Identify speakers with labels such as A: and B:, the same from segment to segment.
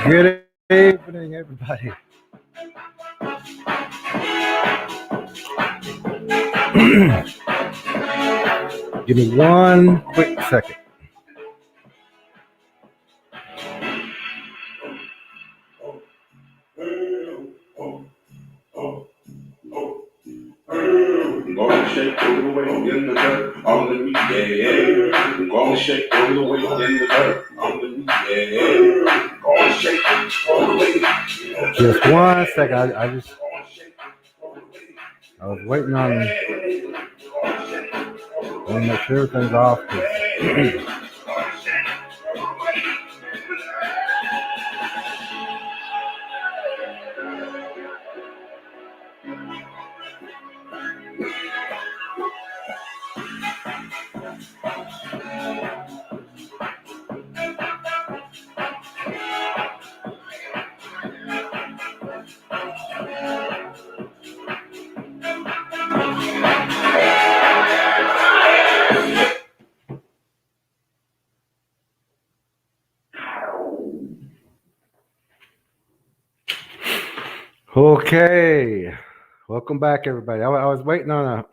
A: Good evening, everybody. Give me one quick second.
B: Gonna shake all the way in the dirt on the beat, yeah, yeah. Gonna shake all the way in the dirt on the beat, yeah, yeah. Gonna shake all the way.
A: Just one second. I was waiting on. I want to make sure everything's off. Okay, welcome back, everybody. I was waiting on a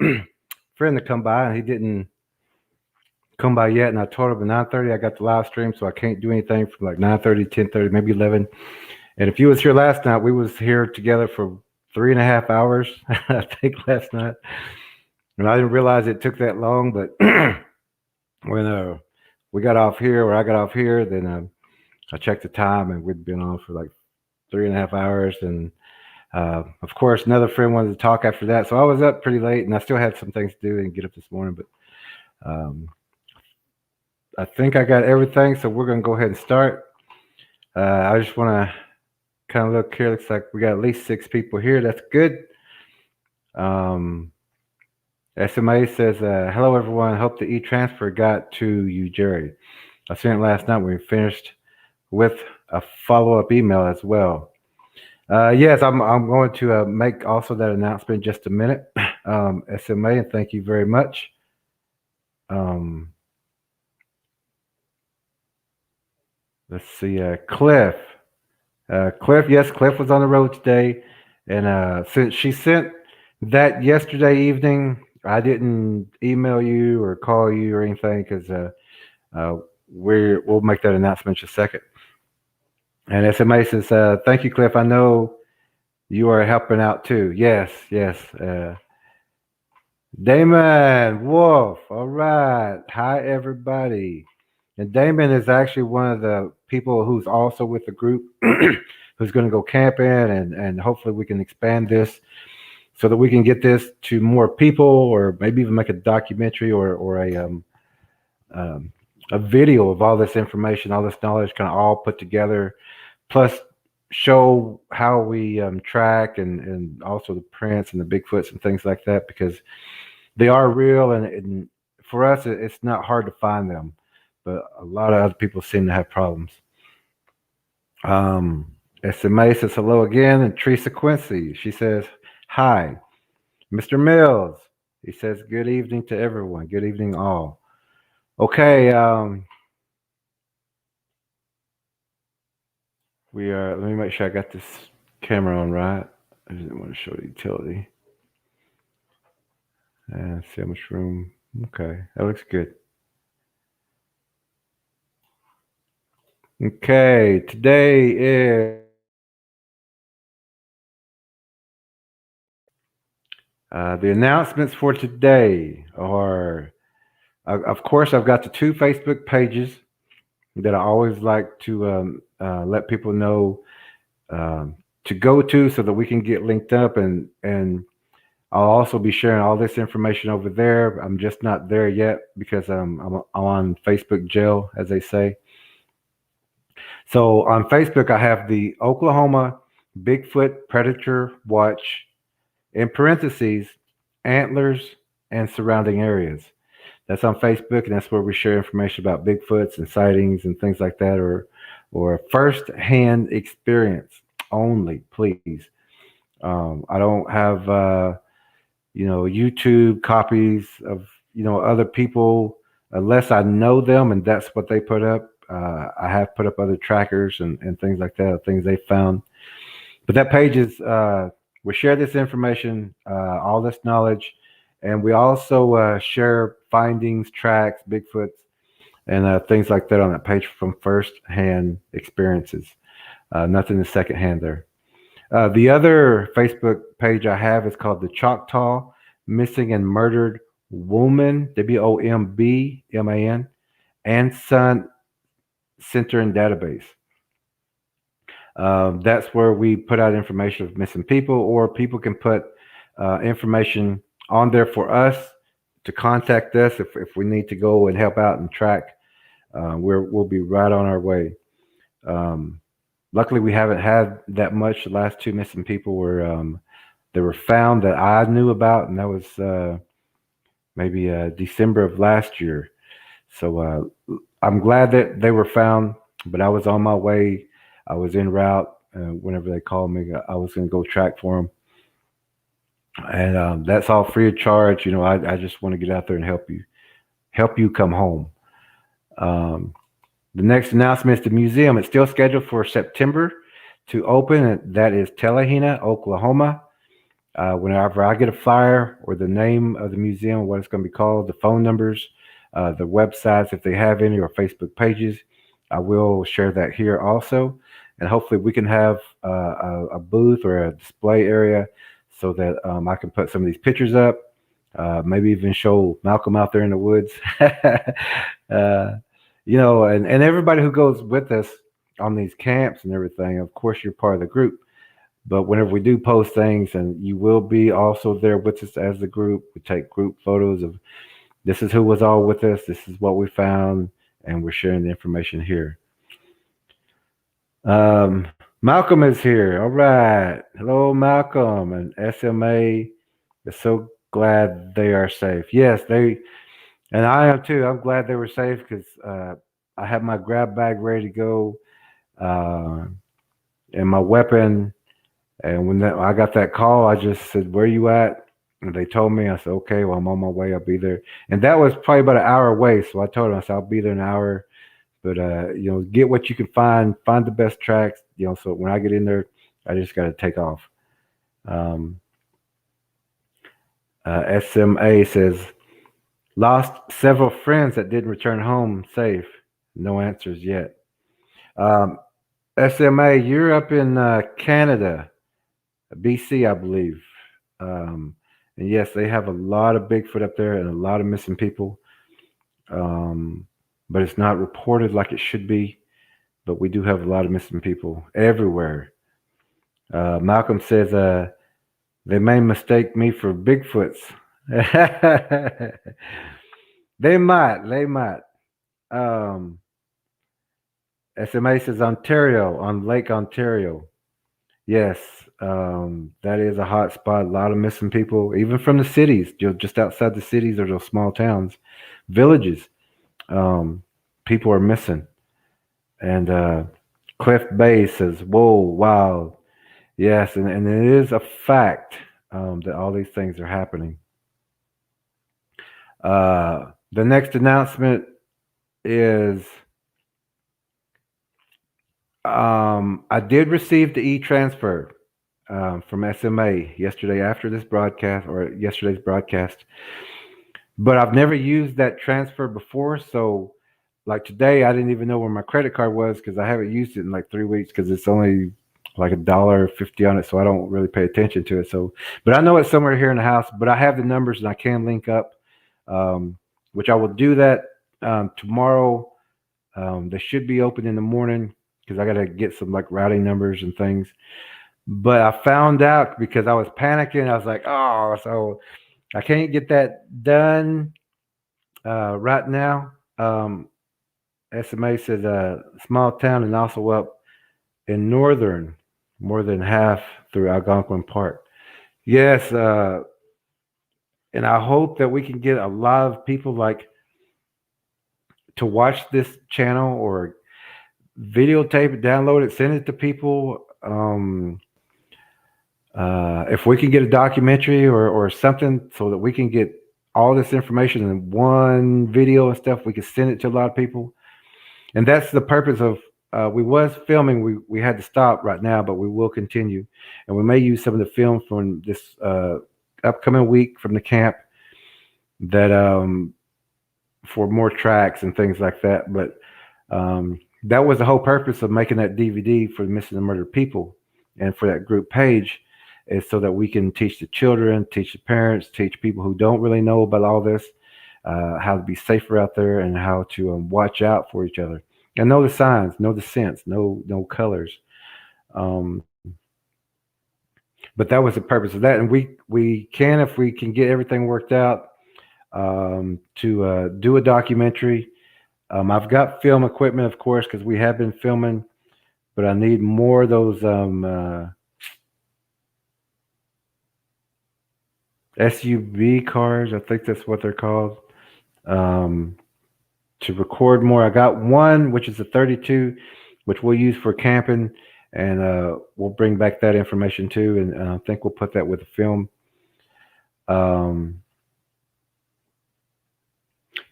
A: friend to come by, and he didn't come by yet. And I told him at 9:30 I got the live stream, so I can't do anything from like 9:30, 10:30, maybe 11. And if you was here last night, we was here together for 3.5 hours, I think, last night. And I didn't realize it took that long, but when we got off here, or I got off here, then I checked the time, and we'd been on for like 3.5 hours. And of course, another friend wanted to talk after that, so I was up pretty late, and I still had some things to do and get up this morning. But I think I got everything, so we're gonna go ahead and start. I just want to kind of look here. Looks like we got at least 6 people here. That's good. SMA says, hello, everyone. Hope the e-transfer got to you, Jerry. I sent it last night when we finished with a follow-up email as well. Yes, I'm going to make also that announcement in just a minute. SMA, and thank you very much. Let's see, Cliff. Cliff, yes, Cliff was on the road today. And since she sent that yesterday evening, I didn't email you or call you or anything because we'll make that announcement in just a second. And SMA says, thank you, Cliff. I know you are helping out too. Yes. Damon Wolf. All right. Hi, everybody. And Damon is actually one of the people who's also with the group who's going to go camping, and hopefully we can expand this so that we can get this to more people, or maybe even make a documentary or a video of all this information, all this knowledge kind of all put together, plus show how we track and also the prints and the Bigfoots and things like that, because they are real, and for us it's not hard to find them, but a lot of other people seem to have problems. SMA says hello again, and Teresa Quincy, she says hi. Mr. Mills, he says good evening to everyone. Good evening all. Okay, let me make sure I got this camera on right. I didn't want to show the utility. And see how much room. Okay, that looks good. Okay, today is the announcements for today are, of course, I've got the 2 Facebook pages that I always like to let people know to go to so that we can get linked up, and I'll also be sharing all this information over there. I'm just not there yet because I'm on Facebook jail, as they say. So on Facebook, I have the Oklahoma Bigfoot Predator Watch, in parentheses, antlers and surrounding areas. That's on Facebook, and that's where we share information about Bigfoots and sightings and things like that, or first-hand experience only, please. I don't have YouTube copies of other people unless I know them and that's what they put up. I have put up other trackers and things like that, things they found. But that page is we share this information, all this knowledge, and we also share findings, tracks, Bigfoots, and things like that on that page from first-hand experiences. Nothing is secondhand there. The other Facebook page I have is called the Choctaw Missing and Murdered Woman, WOMBMAN, and Son Center and Database. That's where we put out information of missing people, or people can put information on there for us to contact us if we need to go and help out and track. We'll be right on our way. Luckily, we haven't had that much. The last two missing people were they were found that I knew about, and that was maybe December of last year. So I'm glad that they were found, but I was on my way. I was en route. Whenever they called me, I was going to go track for them. And that's all free of charge. You know, I just want to get out there and help you come home. The next announcement is the museum. It's still scheduled for September to open. And that is Tellahena, Oklahoma. Whenever I get a flyer or the name of the museum, what it's going to be called, the phone numbers, the websites, if they have any, or Facebook pages, I will share that here also. And hopefully we can have a booth or a display area so that I can put some of these pictures up, maybe even show Malcolm out there in the woods. You know, and everybody who goes with us on these camps and everything, of course, you're part of the group. But whenever we do post things, and you will be also there with us as the group, we take group photos of this is who was all with us, this is what we found, and we're sharing the information here. Malcolm is here. All right. Hello, Malcolm and SMA. We're so glad they are safe. Yes, and I am too. I'm glad they were safe because I have my grab bag ready to go and my weapon. And when I got that call, I just said, "Where you at?" And they told me. I said, "Okay, well, I'm on my way. I'll be there." And that was probably about an hour away. So I told them, I said, "I'll be there in an hour." But you know, get what you can find the best tracks. You know, so when I get in there, I just got to take off. SMA says, lost several friends that didn't return home safe. No answers yet. SMA, you're up in Canada, BC, I believe. And yes, they have a lot of Bigfoot up there and a lot of missing people. But it's not reported like it should be. But we do have a lot of missing people everywhere. Malcolm says they may mistake me for Bigfoots. They might. SMA says Ontario, on Lake Ontario. Yes, that is a hot spot. A lot of missing people, even from the cities, just outside the cities or those small towns, villages. People are missing. And Cliff Bay says, "Whoa, wow." Yes, and it is a fact that all these things are happening. The next announcement is I did receive the e-transfer from SMA yesterday after this broadcast, or yesterday's broadcast. But I've never used that transfer before. So like today, I didn't even know where my credit card was because I haven't used it in like 3 weeks because it's only like $1.50 on it. So I don't really pay attention to it. So, but I know it's somewhere here in the house, but I have the numbers and I can link up, which I will do that tomorrow. They should be open in the morning because I got to get some like routing numbers and things. But I found out because I was panicking. I was like, oh, so I can't get that done right now. SMA says small town and also up in northern, more than half through Algonquin Park. Yes, and I hope that we can get a lot of people like to watch this channel or videotape it, download it, send it to people. If we can get a documentary or something so that we can get all this information in one video and stuff, we can send it to a lot of people. And that's the purpose of. We was filming. We had to stop right now, but we will continue, and we may use some of the film from this upcoming week from the camp that for more tracks and things like that. But that was the whole purpose of making that DVD for the Missing and Murdered People and for that group page, is so that we can teach the children, teach the parents, teach people who don't really know about all this, how to be safer out there and how to watch out for each other and know the signs, know the scents, know colors. Um, but that was the purpose of that, and we can, if we can get everything worked out, to do a documentary. I've got film equipment, of course, because we have been filming, but I need more of those SUV cars. I think that's what they're called. To record more. I got one, which is a 32, which we'll use for camping, and we'll bring back that information too. And I think we'll put that with the film.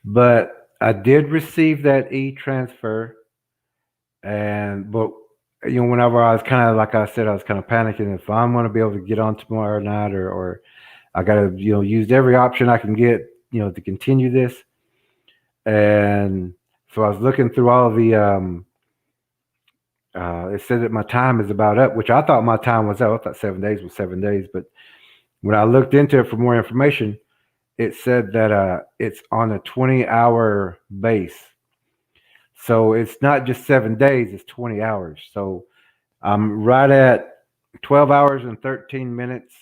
A: But I did receive that e-transfer, but whenever I was kind of, like I said, I was kind of panicking if I'm going to be able to get on tomorrow night, or I got to use every option I can get to continue this. And so I was looking through all the it said that my time is about up, which I thought my time was up. I thought 7 days was 7 days, but when I looked into it for more information, it said that it's on a 20-hour base. So it's not just 7 days, it's 20 hours. So I'm right at 12 hours and 13 minutes.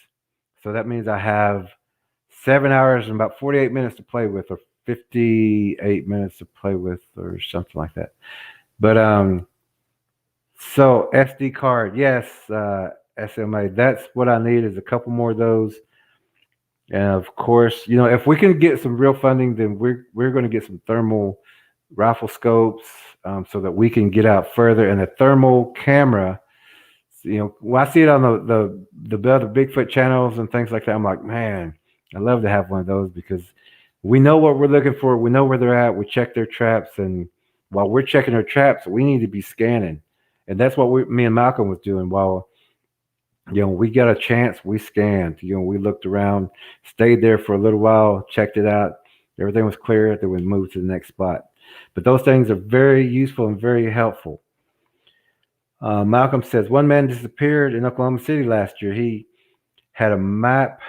A: So that means I have 7 hours and about 48 minutes to play with, or 58 minutes to play with, or something like that. But so SD card, yes, SMA. That's what I need, is a couple more of those. And of course, if we can get some real funding, then we're going to get some thermal rifle scopes, so that we can get out further. And a thermal camera, when I see it on the other Bigfoot channels and things like that, I'm like, man, I'd love to have one of those, because we know what we're looking for. We know where they're at. We check their traps, and while we're checking their traps, we need to be scanning. And that's what me and Malcolm was doing. While we got a chance, we scanned. We looked around, stayed there for a little while, checked it out. Everything was clear. Then we moved to the next spot. But those things are very useful and very helpful. Malcolm says, one man disappeared in Oklahoma City last year. He had a map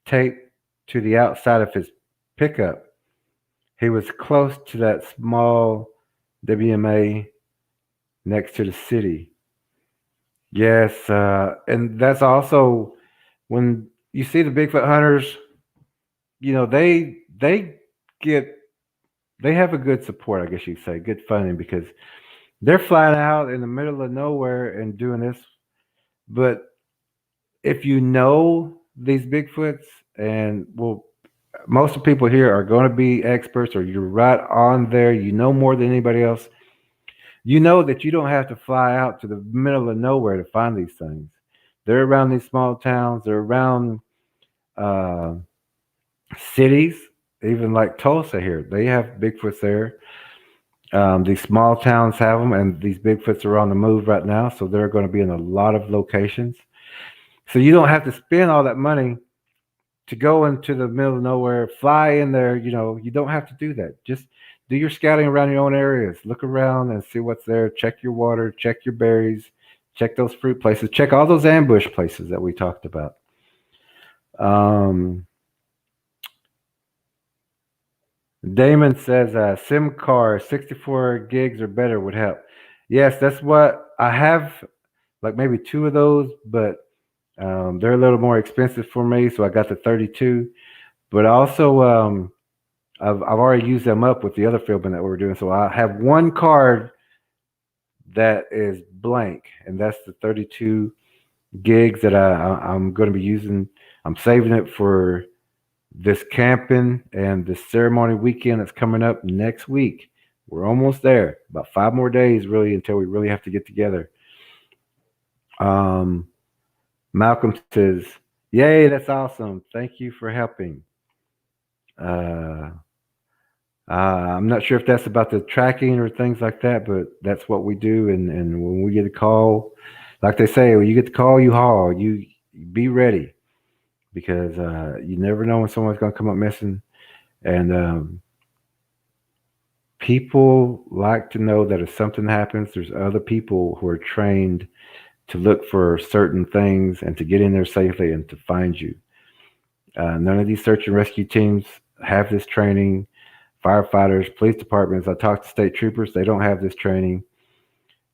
A: taped to the outside of his pickup. He was close to that small WMA next to the city. Yes, and that's also when you see the Bigfoot hunters, they have a good support, I guess you'd say, good funding, because they're flying out in the middle of nowhere and doing this. But if you know these Bigfoots, and most of the people here are going to be experts, or you're right on there, more than anybody else. That you don't have to fly out to the middle of nowhere to find these things. They're around these small towns. They're around cities, even like Tulsa here. They have Bigfoots there. These small towns have them, and these Bigfoots are on the move right now, so they're going to be in a lot of locations. So you don't have to spend all that money to go into the middle of nowhere, fly in there. You don't have to do that. Just do your scouting around your own areas. Look around and see what's there. Check your water, check your berries, check those fruit places, check all those ambush places that we talked about. Damon says SIM card 64 gigs or better would help. Yes, that's what I have, like maybe 2 of those, but they're a little more expensive for me, so I got the 32. But also, I've already used them up with the other filming that we're doing. So I have one card that is blank, and that's the 32 gigs that I'm going to be using. I'm saving it for this camping and this ceremony weekend that's coming up next week. We're almost there. About 5 more days, really, until we really have to get together. Malcolm says, yay, that's awesome. Thank you for helping. I'm not sure if that's about the tracking or things like that, but that's what we do. And when we get a call, like they say, when you get the call, you haul. You be ready because you never know when someone's going to come up missing. And people like to know that if something happens, there's other people who are trained to look for certain things and to get in there safely and to find you. None of these search and rescue teams have this training. Firefighters, police departments, I talked to state troopers, they don't have this training.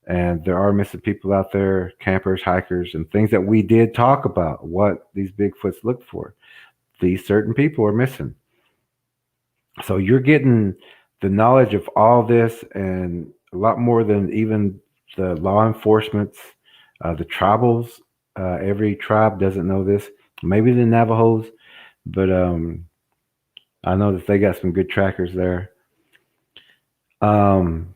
A: And there are missing people out there, campers, hikers, and things that we did talk about, what these Bigfoots look for. These certain people are missing. So you're getting the knowledge of all this and a lot more than even the law enforcement's, the tribals. Every tribe doesn't know this. Maybe the Navajos, but I know that they got some good trackers there. Um,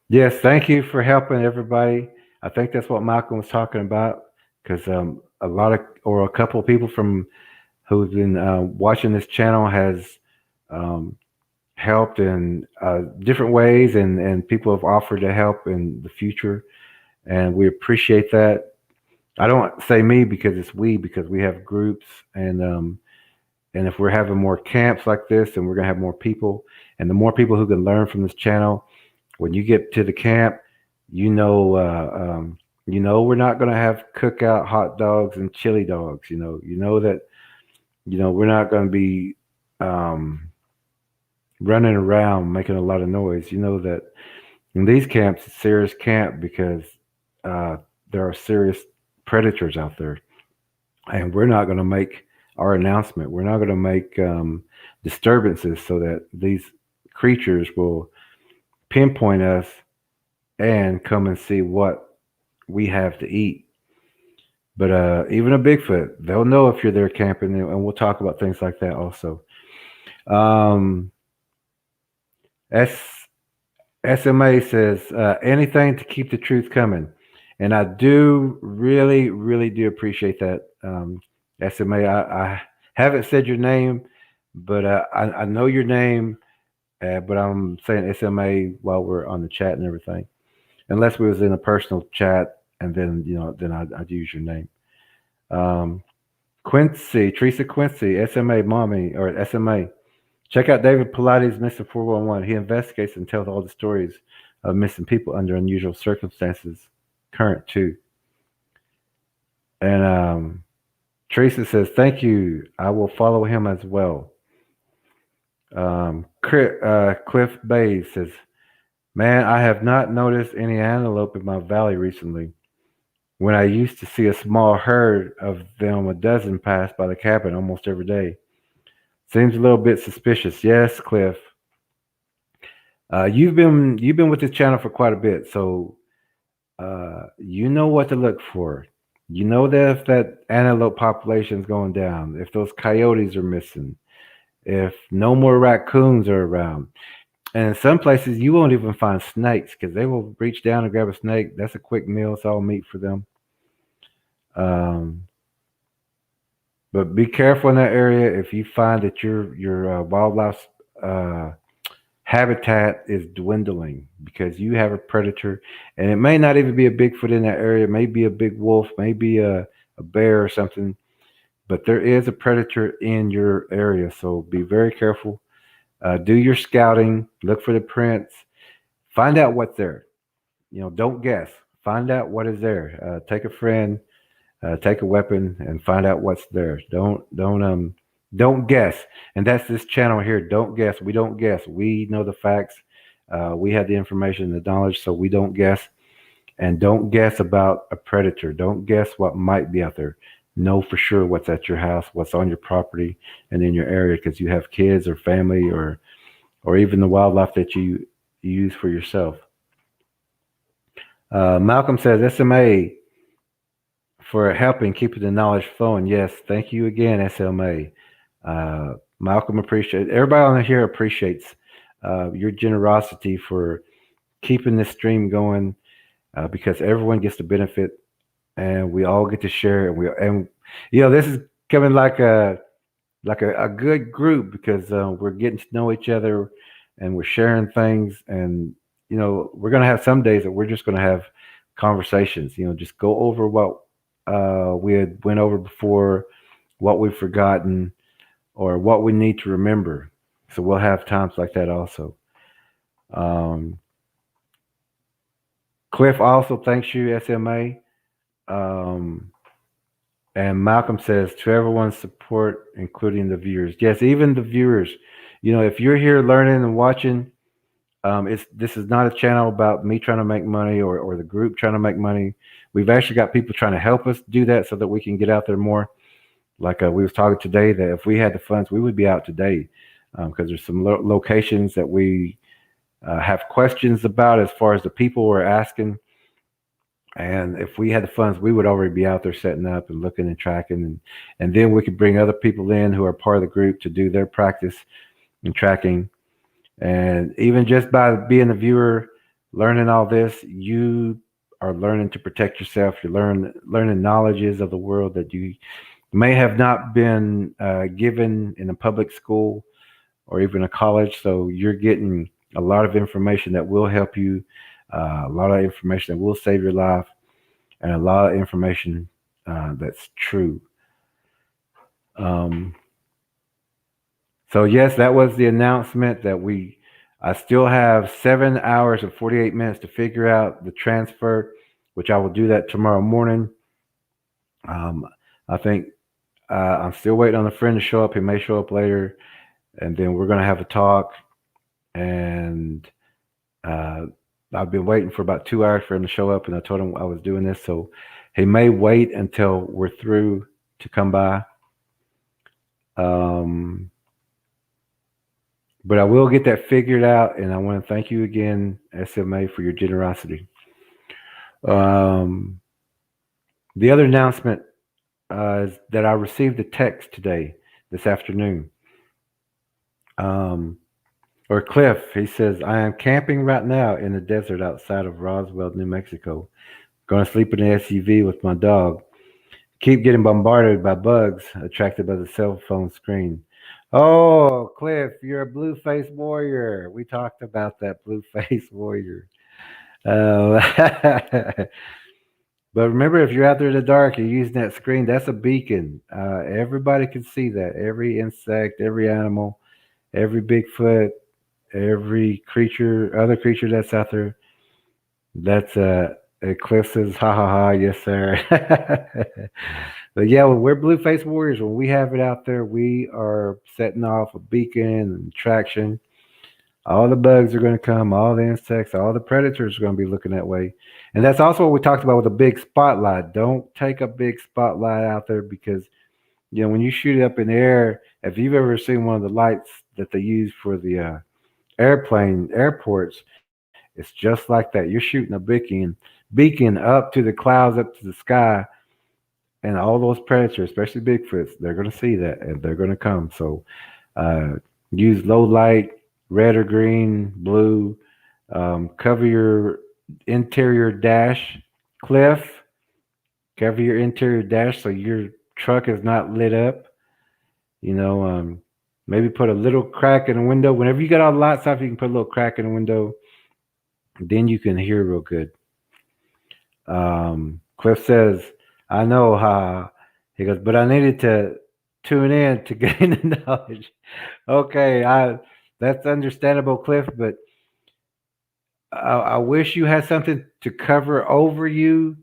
A: yes, thank you for helping everybody. I think that's what Malcolm was talking about because a lot of or a couple of people from who've been watching this channel has um, helped in different ways, and people have offered to help in the future, and we appreciate that. I don't say me because it's we because we have groups, and if we're having more camps like this, and we're gonna have more people, and the more people who can learn from this channel, when you get to the camp, you know, we're not gonna have cookout hot dogs and chili dogs. You know that we're not gonna be um, running around making a lot of noise. You know that in these camps, it's serious camp because uh, there are serious predators out there, and we're not going to make our announcement. We're not going to make disturbances so that these creatures will pinpoint us and come and see what we have to eat. But even a Bigfoot, they'll know if you're there camping, and we'll talk about things like that also. Um, S SMA says anything to keep the truth coming, and I do really, really do appreciate that. SMA, I haven't said your name, but I know your name, but I'm saying SMA while we're on the chat and everything. Unless we was in a personal chat, and then then I'd use your name. Um, Quincy, Teresa Quincy, SMA mommy or SMA. Check out David Pilates' Missing 411. He investigates and tells all the stories of missing people under unusual circumstances, current too. And Teresa says, "Thank you. I will follow him as well." Cliff Bay says, "Man, I have not noticed any antelope in my valley recently. When I used to see a small herd of them, a dozen pass by the cabin almost every day. Seems a little bit suspicious." Yes, Cliff. You've been with this channel for quite a bit, so you know what to look for. You know that if that antelope population is going down, if those coyotes are missing, if no more raccoons are around, and in some places you won't even find snakes because they will reach down and grab a snake. That's a quick meal. It's all meat for them. Um, but be careful in that area if you find that your wildlife uh, habitat is dwindling because you have a predator, and it may not even be a Bigfoot in that area. It may be a big wolf, maybe a bear or something, but there is a predator in your area. So be very careful. Do your scouting, look for the prints, find out what's there. Don't guess. Find out what is there. Take a friend, take a weapon, and find out what's there. Don't guess. And that's this channel here. Don't guess. We don't guess. We know the facts. We have the information, the knowledge, so we don't guess. And don't guess about a predator. Don't guess what might be out there. Know for sure what's at your house, what's on your property, and in your area, because you have kids or family or even the wildlife that you use for yourself. Malcolm says SMA for helping keeping the knowledge flowing. Yes, thank you again, SMA. Malcolm everybody on here appreciates your generosity for keeping this stream going because everyone gets to benefit and we all get to share. And this is coming like a good group because we're getting to know each other, and we're sharing things. And we're gonna have some days that we're just gonna have conversations. Just go over what we had went over before, what we've forgotten, or what we need to remember. So we'll have times like that also. Um, Cliff also thanks you, SMA. Um, and Malcolm says to everyone's support, including the viewers. Yes, even the viewers. If you're here learning and watching, this is not a channel about me trying to make money or the group trying to make money. We've actually got people trying to help us do that so that we can get out there more. Like we was talking today, that if we had the funds, we would be out today because there's some locations that we have questions about as far as the people are asking. And if we had the funds, we would already be out there setting up and looking and tracking, and then we could bring other people in who are part of the group to do their practice and tracking. And even just by being a viewer, learning all this, you are learning to protect yourself. You're learning knowledges of the world that you may have not been given in a public school or even a college. So you're getting a lot of information that will help you, a lot of information that will save your life, and a lot of information that's true. Um, so yes, that was the announcement that I still have 7 hours and 48 minutes to figure out the transfer, which I will do that tomorrow morning. I think I'm still waiting on a friend to show up. He may show up later, and then we're gonna have a talk. And uh, I've been waiting for about 2 hours for him to show up, and I told him I was doing this, so he may wait until we're through to come by. Um, but I will get that figured out, and I want to thank you again, SMA, for your generosity. Um, the other announcement is that I received a text today, this afternoon. Um, or Cliff, he says, I am camping right now in the desert outside of Roswell, New Mexico. Going to sleep in an SUV with my dog. Keep getting bombarded by bugs attracted by the cell phone screen. Oh, Cliff, you're a blue face warrior. We talked about that blue face warrior. Uh, but remember, if you're out there in the dark, you're using that screen. That's a beacon. Everybody can see that. Every insect, every animal, every Bigfoot, every creature, other creature that's out there. That's Cliff says, ha ha ha, yes sir. But yeah, when we're blue face warriors, when we have it out there, we are setting off a beacon and traction. All the bugs are going to come, all the insects, all the predators are going to be looking that way. And that's also what we talked about with a big spotlight. Don't take a big spotlight out there because, when you shoot it up in the air, if you've ever seen one of the lights that they use for the airports, it's just like that. You're shooting a beacon up to the clouds, up to the sky, and all those predators, especially Bigfoots, they're going to see that and they're going to come. So uh, use low light, red or green, blue. Cover your interior dash, Cliff. Cover your interior dash so your truck is not lit up. You know, maybe put a little crack in the window. Whenever you got all the lights off, you can put a little crack in the window. Then you can hear real good. Cliff says, I know how. He goes, but I needed to tune in to gain the knowledge. Okay, that's understandable, Cliff, but I wish you had something to cover over you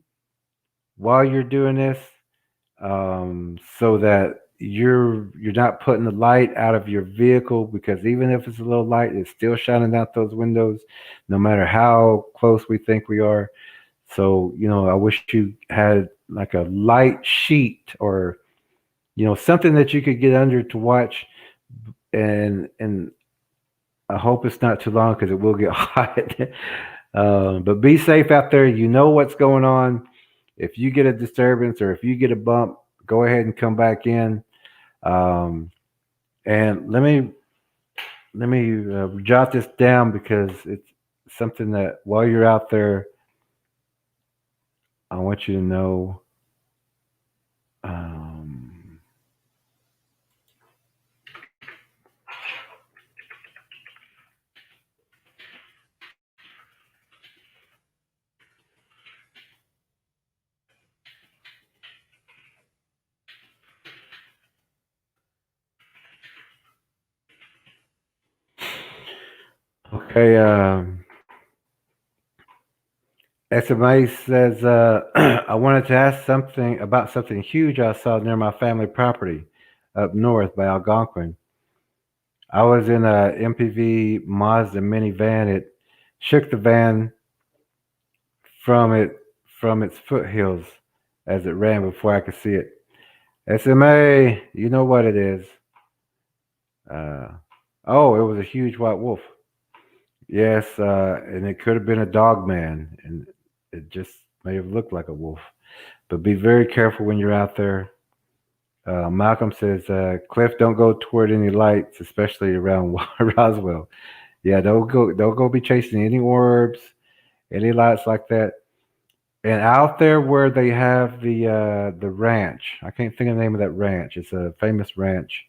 A: while you're doing this, so that you're not putting the light out of your vehicle because even if it's a little light, it's still shining out those windows, no matter how close we think we are. So, I wish you had like a light sheet or, something that you could get under to watch. And I hope it's not too long because it will get hot. But be safe out there. You know what's going on. If you get a disturbance or if you get a bump, go ahead and come back in. Um, and let me jot this down because it's something that while you're out there, I want you to know. Um, okay. SMA says, I wanted to ask something about something huge I saw near my family property up north by Algonquin. I was in a MPV Mazda minivan. It shook the van from it from its foothills as it ran before I could see it. SMA, you know what it is. Uh, oh, it was a huge white wolf. Yes, and it could have been a dog man, and it just may have looked like a wolf. But be very careful when you're out there. Malcolm says, Cliff, don't go toward any lights, especially around Roswell. Yeah, don't go be chasing any orbs, any lights like that. And out there where they have the ranch, I can't think of the name of that ranch. It's a famous ranch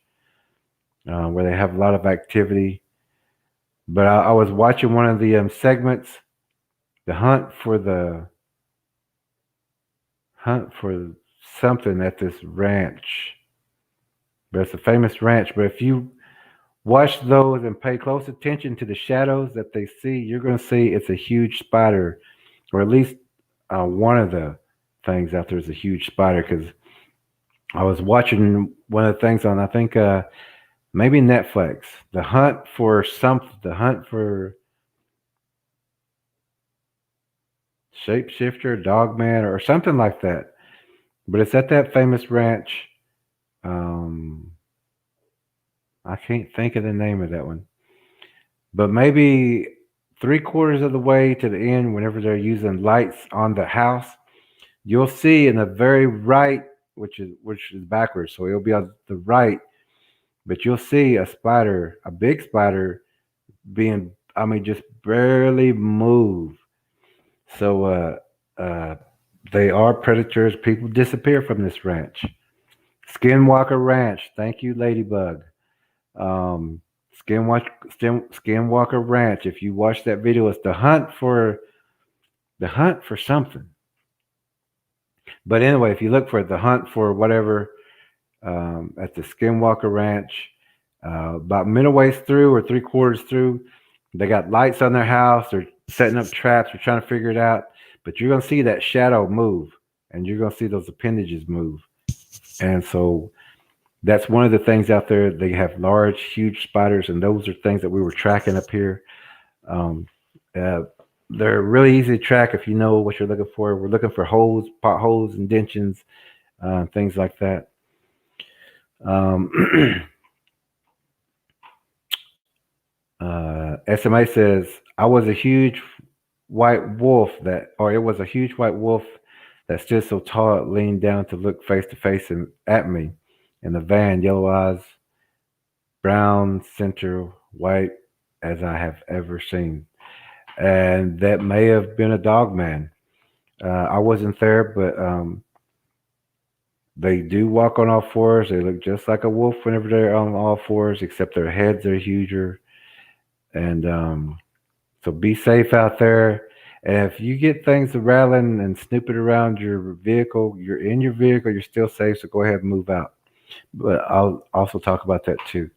A: where they have a lot of activity. But I was watching one of the segments, the hunt for something at this ranch. But it's a famous ranch. But if you watch those and pay close attention to the shadows that they see, you're going to see it's a huge spider, or at least one of the things out there is a huge spider. Because I was watching one of the things on, I think maybe Netflix, the hunt for shapeshifter, dogman, or something like that. But it's at that famous ranch. Um, I can't think of the name of that one. But maybe three-quarters of the way to the end, whenever they're using lights on the house, you'll see in the very right, which is backwards, so it'll be on the right, but you'll see a spider, a big spider, being, I mean, just barely move. So uh, they are predators. People disappear from this ranch. Skinwalker Ranch. Thank you, Ladybug. Um, Skinwalker Ranch. If you watch that video, it's the hunt for something. But anyway, if you look for the hunt for whatever at the Skinwalker Ranch, about midway through or three-quarters through, they got lights on their house. They're setting up traps. They're trying to figure it out. But you're gonna see that shadow move, and you're gonna see those appendages move. And so that's one of the things out there. They have large, huge spiders, and those are things that we were tracking up here. Um, uh, they're really easy to track if you know what you're looking for. We're looking for holes, potholes, indentions, things like that. Um, SMA says, I was a huge white wolf or it was a huge white wolf that stood so tall it leaned down to look face to face at me in the van, yellow eyes, brown center, white as I have ever seen. And that may have been a dog man. I wasn't there, but they do walk on all fours. They look just like a wolf whenever they're on all fours, except their heads are huger. And so be safe out there. And if you get things rattling and snooping around your vehicle, you're in your vehicle, you're still safe. So go ahead and move out. But I'll also talk about that too.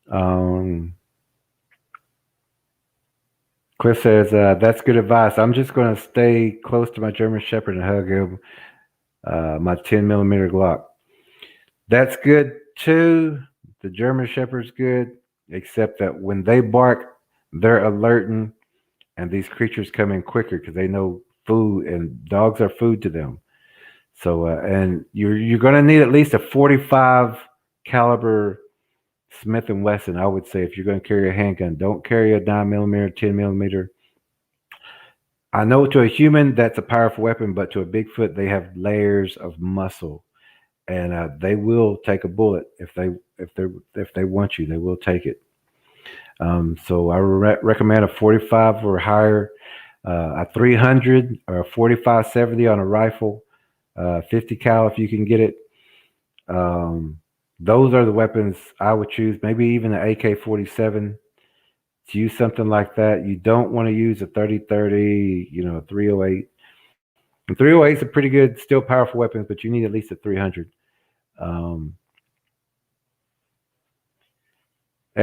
A: Um, Cliff says, that's good advice. I'm just going to stay close to my German Shepherd and hug him, my 10 millimeter Glock. That's good too. The German Shepherd's good, except that when they bark, they're alerting, and these creatures come in quicker because they know food, and dogs are food to them. So, and you're going to need at least a 45 caliber Smith and Wesson. I would say if you're going to carry a handgun, don't carry a 9 millimeter, 10 millimeter. I know to a human that's a powerful weapon, but to a Bigfoot they have layers of muscle, and they will take a bullet if they want you. They will take it. So I recommend a 45 or higher. a 300 or a 45-70 on a rifle, 50 cal if you can get it. Um, those are the weapons I would choose. Maybe even an AK-47 to use something like that. You don't want to use a 30-30, a 308. And 308 is a pretty good, still powerful weapon, but you need at least a 300. Um,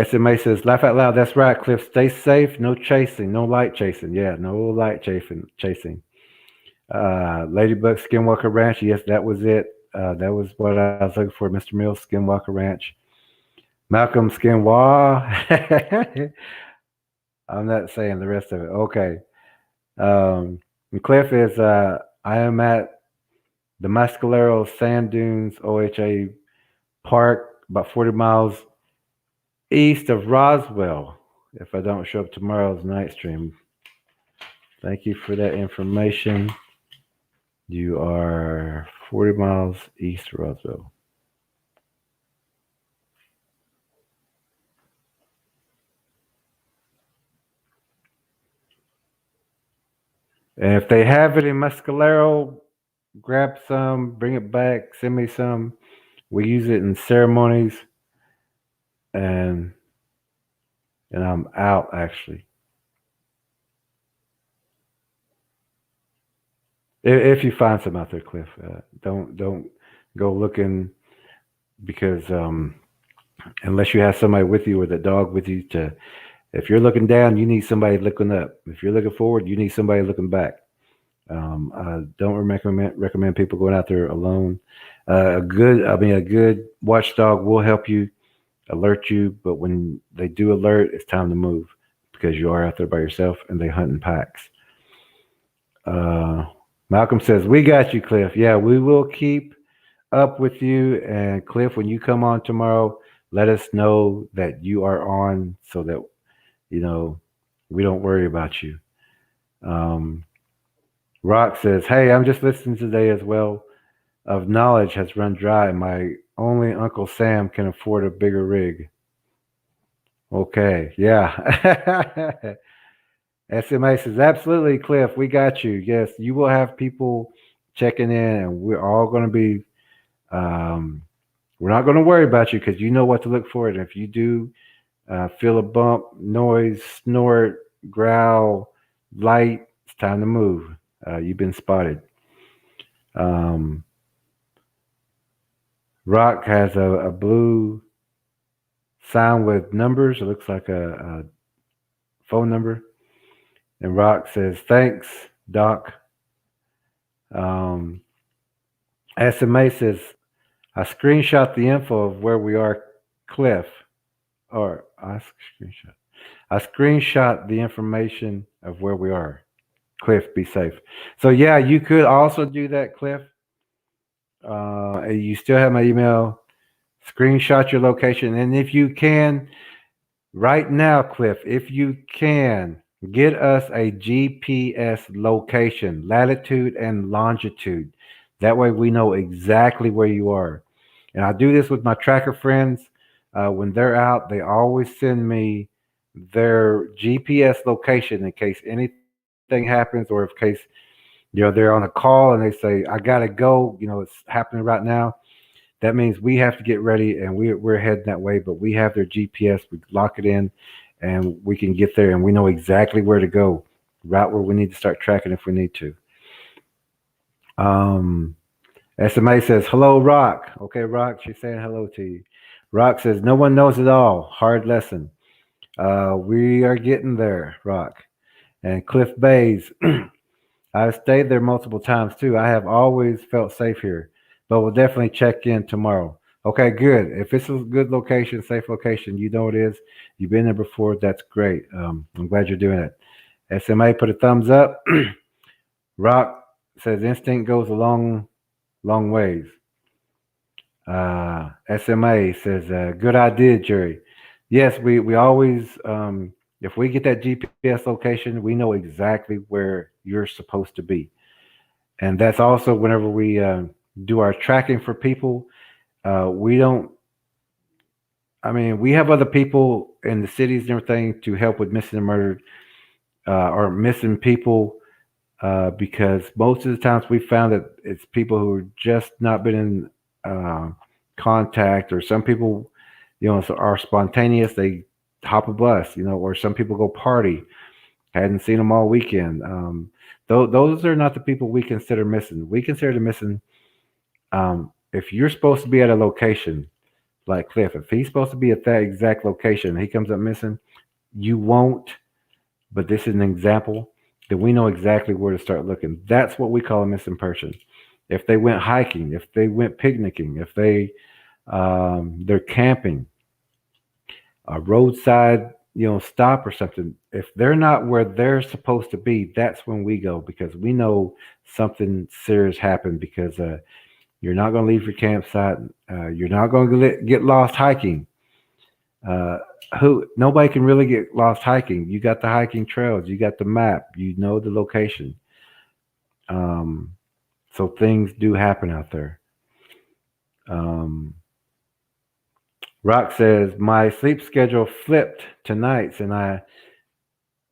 A: SMA says, laugh out loud. That's right, Cliff. Stay safe. No chasing. No light chasing. Yeah, no light chasing. Ladybug Skinwalker Ranch. Yes, that was it. That was what I was looking for, Mr. Mills, Skinwalker Ranch. Malcolm Skinwalker. I'm not saying the rest of it. Okay. And Cliff is, I am at the Mescalero Sand Dunes OHA Park, about 40 miles east of Roswell. If I don't show up tomorrow's night stream. Thank you for that information. You are 40 miles east of Roswell. And if they have it in Mescalero, grab some, bring it back, send me some. We use it in ceremonies, and I'm out actually. If you find some out there, Cliff, don't go looking because unless you have somebody with you or the dog with you to. If you're looking down, you need somebody looking up. If you're looking forward, you need somebody looking back. I don't recommend people going out there alone. A good watchdog will help you, alert you, but when they do alert, it's time to move because you are out there by yourself and they hunt in packs. Malcolm says, "We got you, Cliff. Yeah, we will keep up with you. And Cliff, when you come on tomorrow, let us know that you are on so that we don't worry about you." Rock says, "Hey, I'm just listening today as well. Of knowledge has run dry, and my only Uncle Sam can afford a bigger rig." Okay, yeah. SMA says, "Absolutely, Cliff. We got you. Yes, you will have people checking in, and we're all going to be. We're not going to worry about you because you know what to look for. And if you do feel a bump, noise, snort, growl, light, it's time to move. You've been spotted." Rock has a blue sign with numbers. It looks like a phone number. And Rock says, "Thanks, Doc." SMA says, "I screenshot the info of where we are, Cliff." Or I screenshot the information of where we are. Cliff, be safe. So yeah, you could also do that, Cliff. You still have my email. Screenshot your location, and if you can, right now, Cliff, if you can, get us a GPS location, latitude and longitude. That way, we know exactly where you are. And I do this with my tracker friends. When they're out, they always send me their GPS location in case anything happens, or if case they're on a call and they say, "I gotta go," it's happening right now. That means we have to get ready and we're heading that way, but we have their GPS. We lock it in and we can get there and we know exactly where to go, right where we need to start tracking if we need to. SMA says, "Hello, Rock." Okay, Rock, she's saying hello to you. Rock says, "No one knows it all. Hard lesson." We are getting there, Rock. And Cliff Bays, "I've stayed there multiple times too. I have always felt safe here, but we'll definitely check in tomorrow." Okay, good. If it's a good location, safe location, you know it is. You've been there before. That's great. I'm glad you're doing it. SMA put a thumbs up. Rock says, "Instinct goes a long ways." SMA says, "Good idea, Jerry." Yes, we always, if we get that GPS location, we know exactly where you're supposed to be. And that's also whenever we do our tracking for people, we don't, we have other people in the cities and everything to help with missing and murdered. or missing people, because most of the times we found that it's people who just not been in contact, or some people, are spontaneous. They hop a bus, or some people go party. Hadn't seen them all weekend. Those are not the people we consider missing. We consider them missing if you're supposed to be at a location like Cliff. If he's supposed to be at that exact location, and he comes up missing, you won't. But this is an example that we know exactly where to start looking. That's what we call a missing person. If they went hiking, if they went picnicking, if they're camping, a roadside stop or something. If they're not where they're supposed to be, that's when we go, because we know something serious happened. Because you're not going to leave your campsite. You're not going to get lost hiking. Uh, who Nobody can really get lost hiking. You got the hiking trails. You got the map. You know the location. Um, so things do happen out there. Um, Rock says my sleep schedule flipped to nights, and I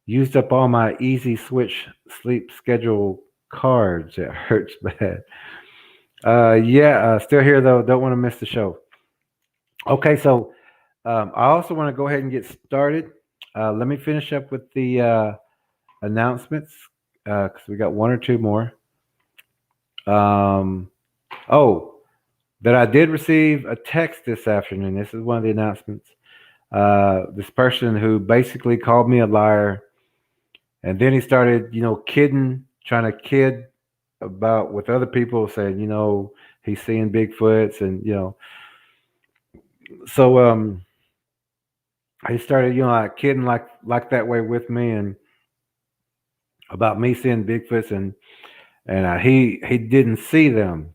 A: used up all my easy switch sleep schedule cards. It hurts bad. Yeah, still here though. Don't want to miss the show. Okay, so I also want to go ahead and get started. Let me finish up with the announcements, because we got one or two more. Um, oh, that I did receive a text this afternoon. This is one of the announcements. This person who basically called me a liar, and then he started, kidding, trying to kid about with other people, saying, he's seeing Bigfoots, and so he started, like kidding like that way with me, and about me seeing Bigfoots, and he didn't see them.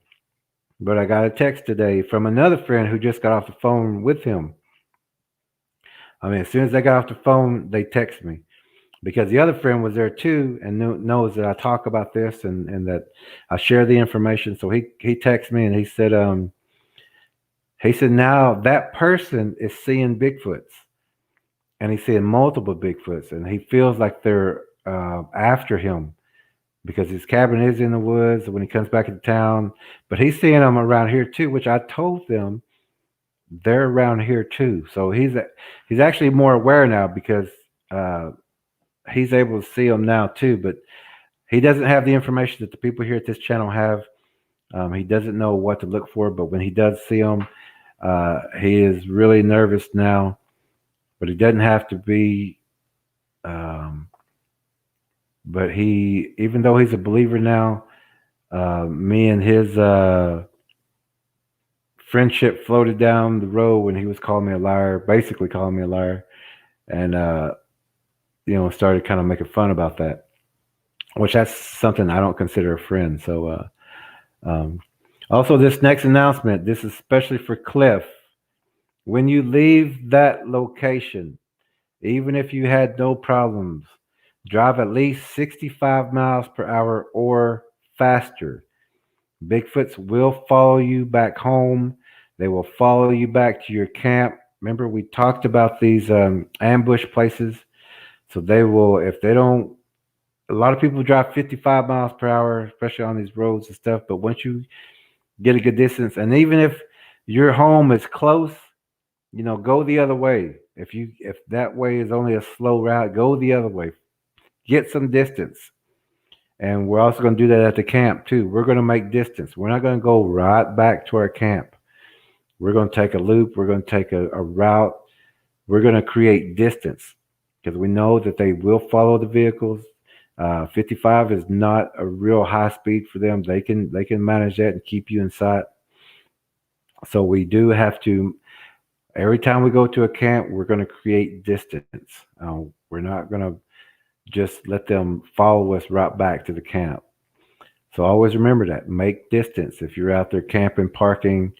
A: But I got a text today from another friend who just got off the phone with him. I mean, as soon as they got off the phone, they text me, because the other friend was there too, and knows that I talk about this, and that I share the information. So he texted me, and he said now that person is seeing Bigfoots, and he's seeing multiple Bigfoots, and he feels like they're after him, because his cabin is in the woods when he comes back into town. But he's seeing them around here too, which I told them they're around here too. So he's actually more aware now, because uh, he's able to see them now too. But he doesn't have the information that the people here at this channel have. He doesn't know what to look for, but when he does see them, he is really nervous now. But he doesn't have to be. Um, but even though he's a believer now, me and his friendship floated down the road when he was calling me a liar, basically calling me a liar, and started kind of making fun about that, which that's something I don't consider a friend. So, um, also this next announcement, this is especially for Cliff. When you leave that location, even if you had no problems, drive at least 65 miles per hour or faster. Bigfoots will follow you back home. They will follow you back to your camp. Remember, we talked about these ambush places. So they will, if they don't, a lot of people drive 55 miles per hour, especially on these roads and stuff. But once you get a good distance, and even if your home is close, go the other way. If that way is only a slow route, go the other way. Get some distance. And we're also going to do that at the camp too. We're going to make distance. We're not going to go right back to our camp. We're going to take a loop. We're going to take a route. We're going to create distance, because we know that they will follow the vehicles. 55 is not a real high speed for them. They can manage that and keep you in sight. So we do have to. Every time we go to a camp, we're going to create distance. We're not going to just let them follow us right back to the camp. So always remember that. Make distance if you're out there camping, parking,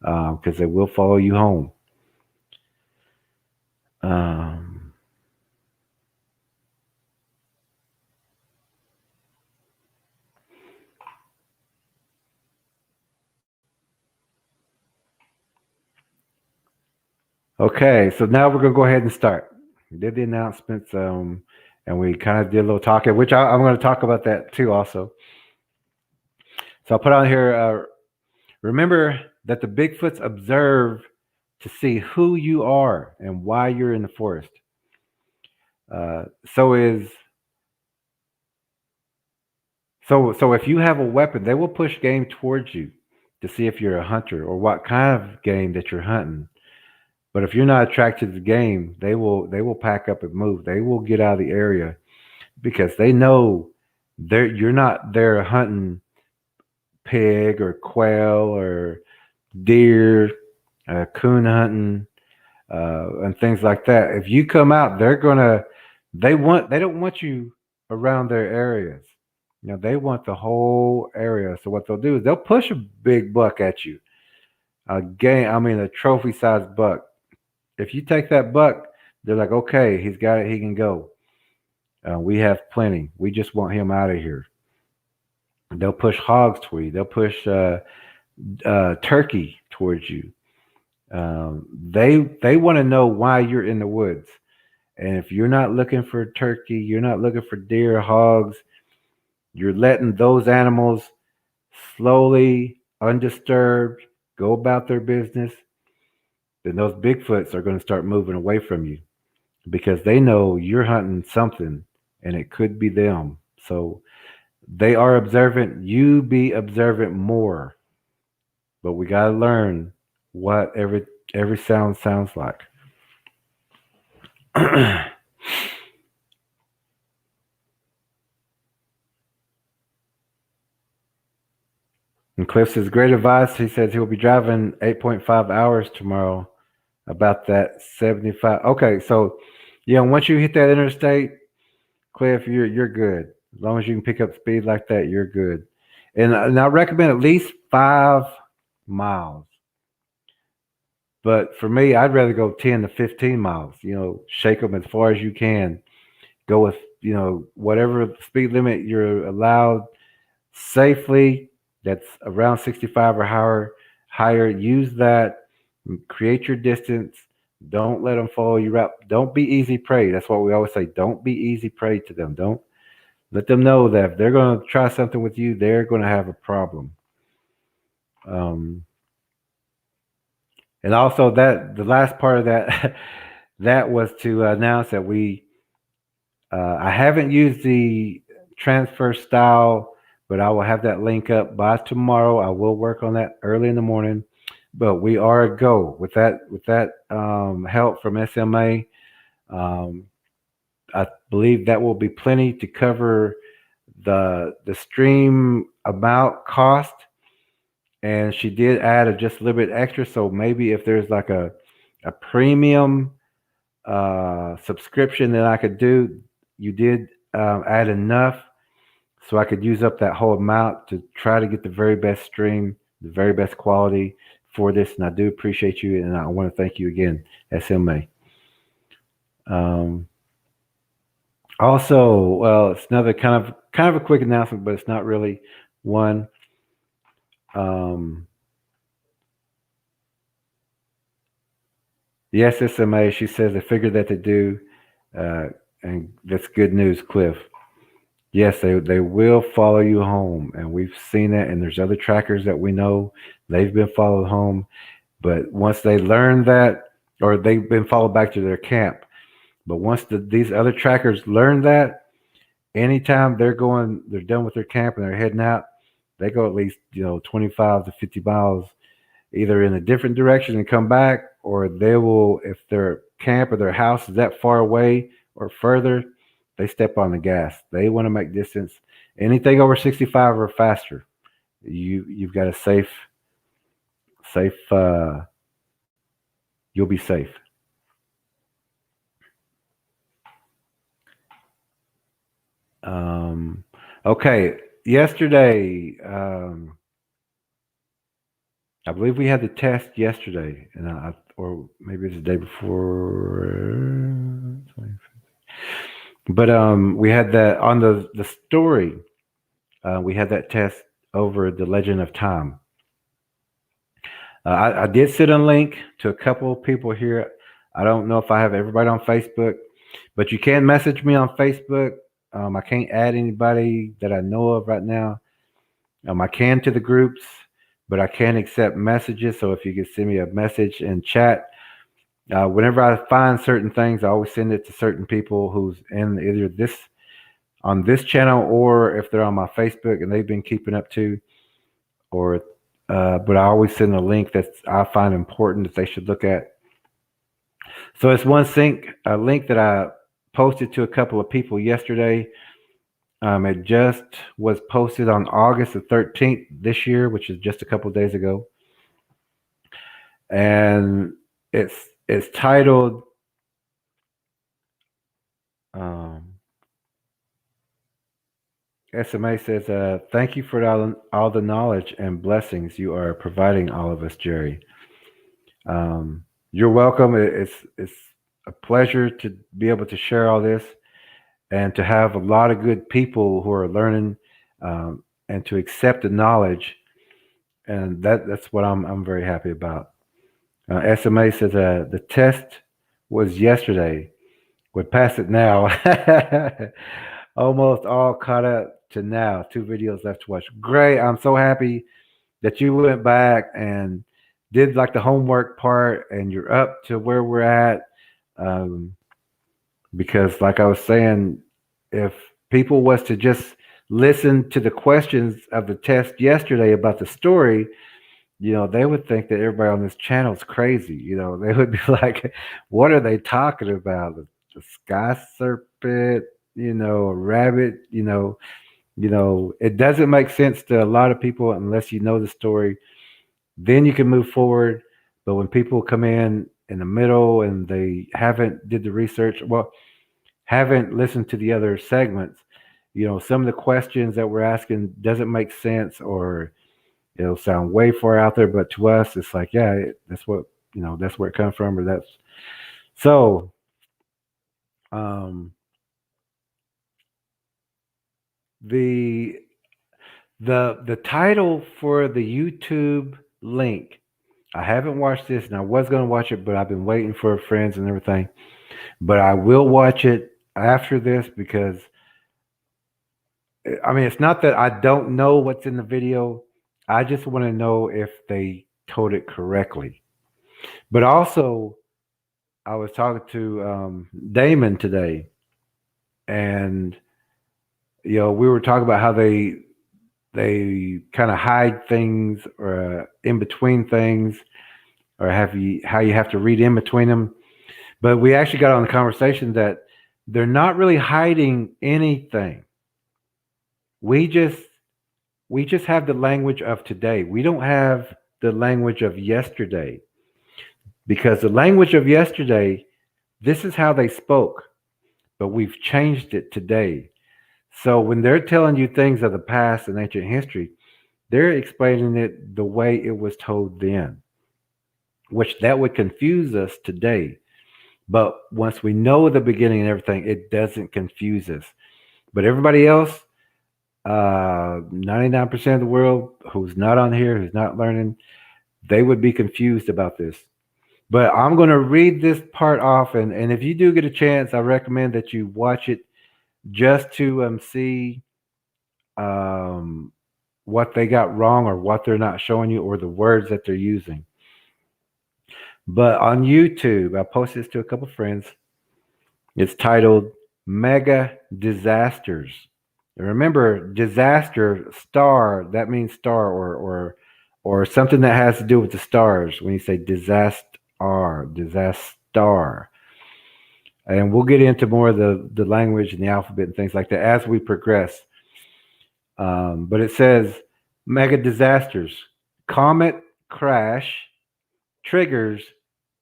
A: because they will follow you home. Um, okay, so now we're going to go ahead and start. We did the announcements. and we kind of did a little talking, which I'm going to talk about that too also. So I'll put on here, remember that the Bigfoots observe to see who you are and why you're in the forest. Uh, so is so if you have a weapon, they will push game towards you to see if you're a hunter or what kind of game that you're hunting. But if you're not attracted to the game, they will pack up and move. They will get out of the area because they know you're not there hunting pig or quail or deer, coon hunting, and things like that. If you come out, they don't want you around their areas. They want the whole area. So what they'll do is they'll push a big buck at you. A trophy sized buck. If you take that buck, they're like, okay, he's got it, he can go. We have plenty. We just want him out of here. They'll push hogs toward you. They'll push turkey towards you. They want to know why you're in the woods. And if you're not looking for turkey, you're not looking for deer, hogs, you're letting those animals slowly, undisturbed, go about their business, then those Bigfoots are going to start moving away from you because they know you're hunting something and it could be them. So they are observant. You be observant more. But we got to learn what every sound sounds like. And Cliff says, great advice. He says he'll be driving 8.5 hours tomorrow. About that 75. Okay, so once you hit that interstate, Cliff, you're good. As long as you can pick up speed like that, you're good. And I recommend at least 5 miles. But for me, I'd rather go 10 to 15 miles. Shake them as far as you can. Go with whatever speed limit you're allowed safely. That's around 65 or higher. Use that. Create your distance. Don't let them follow you out. Don't be easy prey. That's what we always say. Don't be easy prey to them. Don't let them know that if they're going to try something with you, they're going to have a problem. And also that the last part of that that was to announce that I haven't used the transfer style, but I will have that link up by tomorrow. I will work on that early in the morning. But we are a go with that help from SMA. I believe that will be plenty to cover the stream amount cost. And she did add just a little bit extra. So maybe if there's like a premium subscription that I could do, you did add enough so I could use up that whole amount to try to get the very best stream, the very best quality for this. And I do appreciate you, and I want to thank you again, SMA. Also, well, it's another kind of a quick announcement, but it's not really one. Yes, SMA, she says they figured that to do, and that's good news, Cliff. Yes, they will follow you home, and we've seen that, and there's other trackers that we know they've been followed home, but once they learn that, or they've been followed back to their camp, but once these other trackers learn that, anytime they're done with their camp and they're heading out, they go at least 25 to 50 miles, either in a different direction and come back, or they will, if their camp or their house is that far away or further, they step on the gas. They want to make distance. Anything over 65 or faster, you've got a safe. You'll be safe. Okay. Yesterday, I believe we had the test yesterday, and or maybe it's the day before. But we had that on the story. We had that test over the Legend of Time. I did send a link to a couple of people here. I don't know if I have everybody on Facebook, But you can message me on Facebook. I can't add anybody that I know of right now. I can to the groups, but I can't accept messages. So if you could send me a message in chat, whenever I find certain things, I always send it to certain people who's in either this on this channel or if they're on my Facebook and they've been keeping up to, or but I always send a link that I find important that they should look at. So it's a link that I posted to a couple of people yesterday. It just was posted on August the 13th this year, which is just a couple of days ago, and it's titled. SMA says, "Thank you for all the knowledge and blessings you are providing all of us, Jerry. You're welcome. It's a pleasure to be able to share all this." And to have a lot of good people who are learning and to accept the knowledge, and that's what I'm very happy about. SMA says the test was yesterday. We're past it now. Almost all caught up to now. 2 videos left to watch. Great! I'm so happy that you went back and did like the homework part, and you're up to where we're at. Um, because like I was saying, if people was to just listen to the questions of the test yesterday about the story, they would think that everybody on this channel is crazy. They would be like, what are they talking about? The sky serpent, a rabbit, it doesn't make sense to a lot of people unless you know the story. Then you can move forward. But when people come in the middle and they haven't did the research, well, haven't listened to the other segments, some of the questions that we're asking doesn't make sense, or it'll sound way far out there, but to us, it's like, yeah, that's what, that's where it comes from, or that's so. Um, the the title for the YouTube link, I haven't watched this, and I was going to watch it, but I've been waiting for friends and everything. But I will watch it after this because, I mean, it's not that I don't know what's in the video. I just want to know if they told it correctly. But also, I was talking to Damon today, and we were talking about how they kind of hide things or in between things, or how you have to read in between them. But we actually got on the conversation that they're not really hiding anything. We just have the language of today. We don't have the language of yesterday, because the language of yesterday, this is how they spoke, but we've changed it today. So when they're telling you things of the past and ancient history, they're explaining it the way it was told then, which that would confuse us today. But once we know the beginning and everything, it doesn't confuse us. But everybody else, 99% of the world who's not on here, who's not learning, they would be confused about this. But I'm going to read this part off, and if you do get a chance, I recommend that you watch it just to see what they got wrong, or what they're not showing you, or the words that they're using. But on YouTube, I posted this to a couple friends. It's titled Mega Disasters. And remember, disaster, star, that means star, or something that has to do with the stars when you say disaster. And we'll get into more of the language and the alphabet and things like that as we progress. But it says mega disasters. Comet crash triggers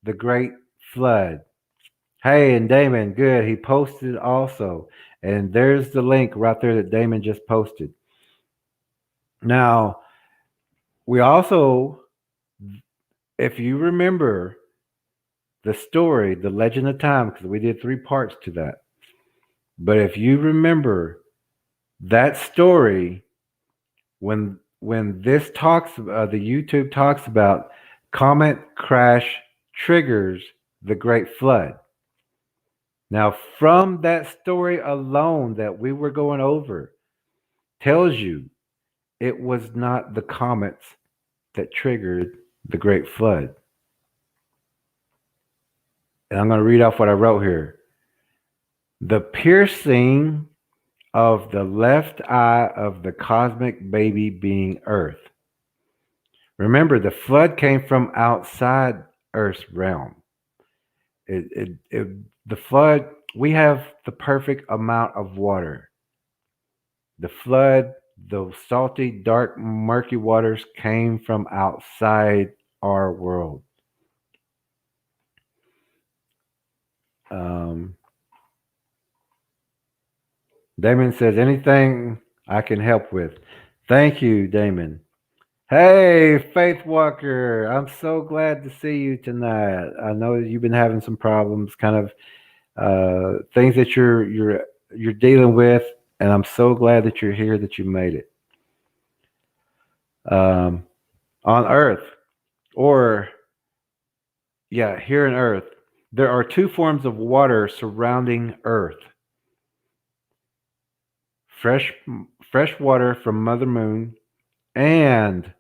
A: the Great Flood. Hey, and Damon, good. He posted also. And there's the link right there that Damon just posted. Now, we also, if you remember the story, The Legend of Time, because we did 3 parts to that. But if you remember that story, when this talks, the YouTube talks about comet crash triggers the Great Flood. Now, from that story alone that we were going over, tells you it was not the comets that triggered the Great Flood. And I'm going to read off what I wrote here. The piercing of the left eye of the cosmic baby being Earth. Remember, the flood came from outside Earth's realm. The flood, we have the perfect amount of water. The flood, those salty, dark, murky waters came from outside our world. Damon says, anything I can help with. Thank you, Damon. Hey, Faith Walker. I'm so glad to see you tonight. I know you've been having some problems, kind of things that you're dealing with, and I'm so glad that you're here, that you made it. On Earth, or here on Earth, there are two forms of water surrounding Earth. Fresh water from Mother Moon and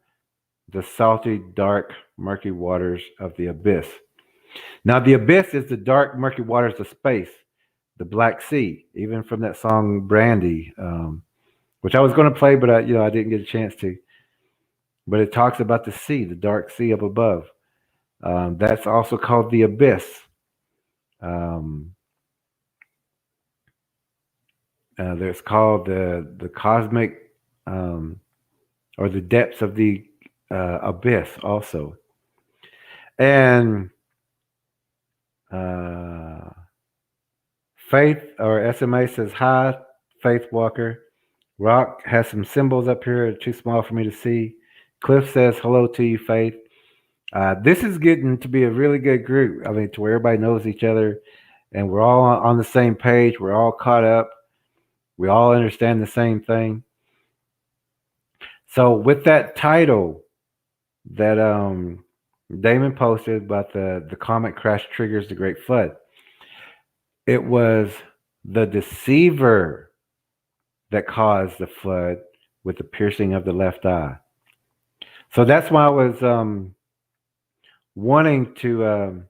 A: the salty, dark, murky waters of the abyss. Now, the abyss is the dark, murky waters of space, the Black Sea, even from that song Brandy, which I was going to play, but I didn't get a chance to. But it talks about the sea, the dark sea up above. That's also called the abyss. There's called the cosmic, or the depths of the abyss also. And Faith, or SMA, says, hi, Faith Walker. Rock has some symbols up here, too small for me to see. Cliff says, hello to you, Faith. This is getting to be a really good group. I mean, to where everybody knows each other, and we're all on the same page. We're all caught up. We all understand the same thing. So with that title that Damon posted about the comet crash triggers the Great Flood, it was the deceiver that caused the flood with the piercing of the left eye. So that's why I was wanting to.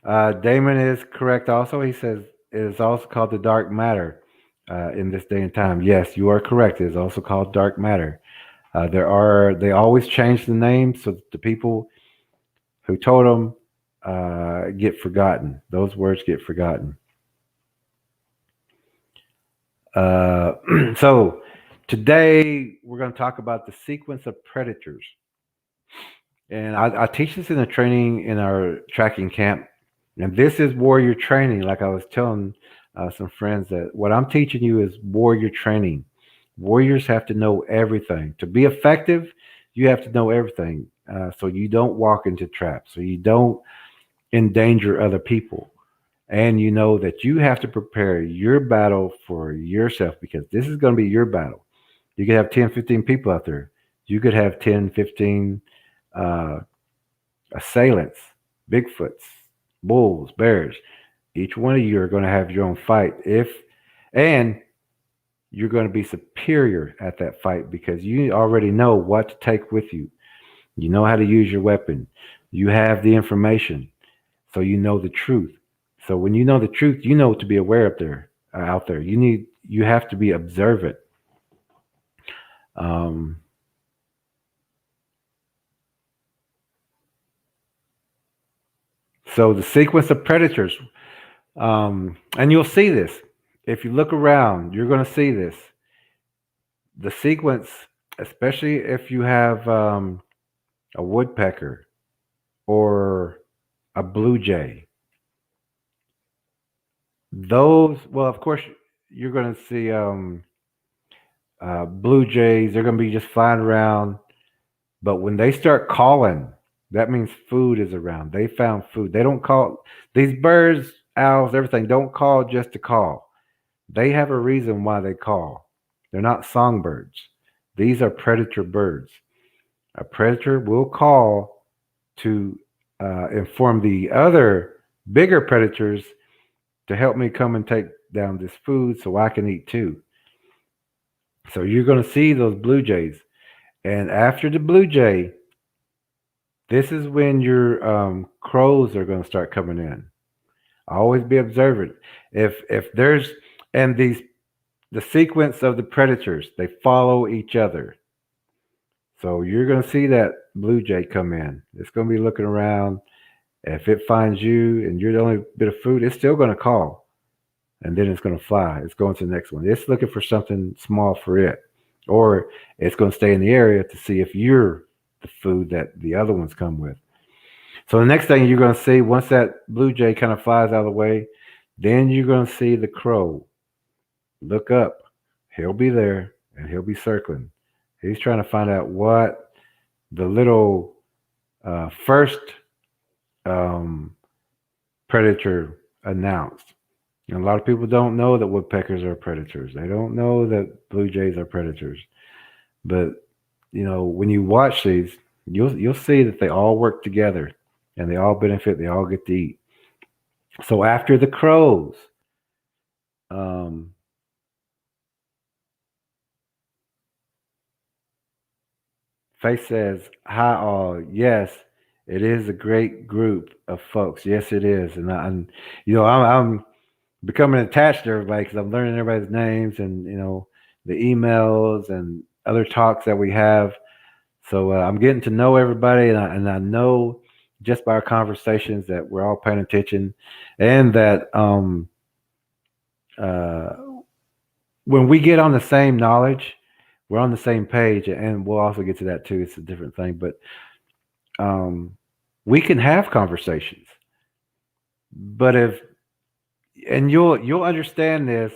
A: Damon is correct also. He says it is also called the dark matter in this day and time. Yes, you are correct. It is also called dark matter. They always change the name so that the people who told them get forgotten. Those words get forgotten. So today we're going to talk about the sequence of predators. And I teach this in a training in our tracking camp. And this is warrior training. Like I was telling some friends, that what I'm teaching you is warrior training. Warriors have to know everything. To be effective, you have to know everything. So you don't walk into traps. So you don't endanger other people. And you know that you have to prepare your battle for yourself, because this is going to be your battle. You could have 10, 15 people out there. You could have 10, 15 assailants, Bigfoots, bulls, bears. Each one of you are going to have your own fight. And you're going to be superior at that fight, because you already know what to take with you. You know how to use your weapon. You have the information, so you know the truth. So when you know the truth, you know to be aware out there. You have to be observant. So the sequence of predators, and you'll see this. If you look around, you're going to see this. The sequence, especially if you have a woodpecker or a blue jay. Well, of course, you're going to see blue jays. They're going to be just flying around. But when they start calling, that means food is around. They found food. They don't call. These birds, owls, everything don't call just to call. They have a reason why they call. They're not songbirds. These are predator birds. A predator will call to inform the other bigger predators to help me come and take down this food so I can eat too. So you're going to see those blue jays. And after the blue jay, this is when your crows are going to start coming in. Always be observant. If there's and these the sequence of the predators, they follow each other. So you're going to see that blue jay come in. It's going to be looking around. If it finds you and you're the only bit of food, it's still going to call, and then it's going to fly. It's going to the next one. It's looking for something small for it, or it's going to stay in the area to see if you're the food that the other ones come with. So the next thing you're going to see, once that blue jay kind of flies out of the way, then you're going to see the crow. Look up. He'll be there and he'll be circling. He's trying to find out what the little first um, predator announced. And a lot of people don't know that woodpeckers are predators. They don't know that blue jays are predators. But when you watch these, you'll see that they all work together and they all benefit. They all get to eat. So after the crows, Faith says, "Hi all. Yes, it is a great group of folks. Yes, it is." And I'm becoming attached to everybody because I'm learning everybody's names and the emails and other talks that we have. So I'm getting to know everybody, and I know just by our conversations that we're all paying attention, and that uh, when we get on the same knowledge, we're on the same page, and we'll also get to that too. It's a different thing, but we can have conversations. But you'll understand this,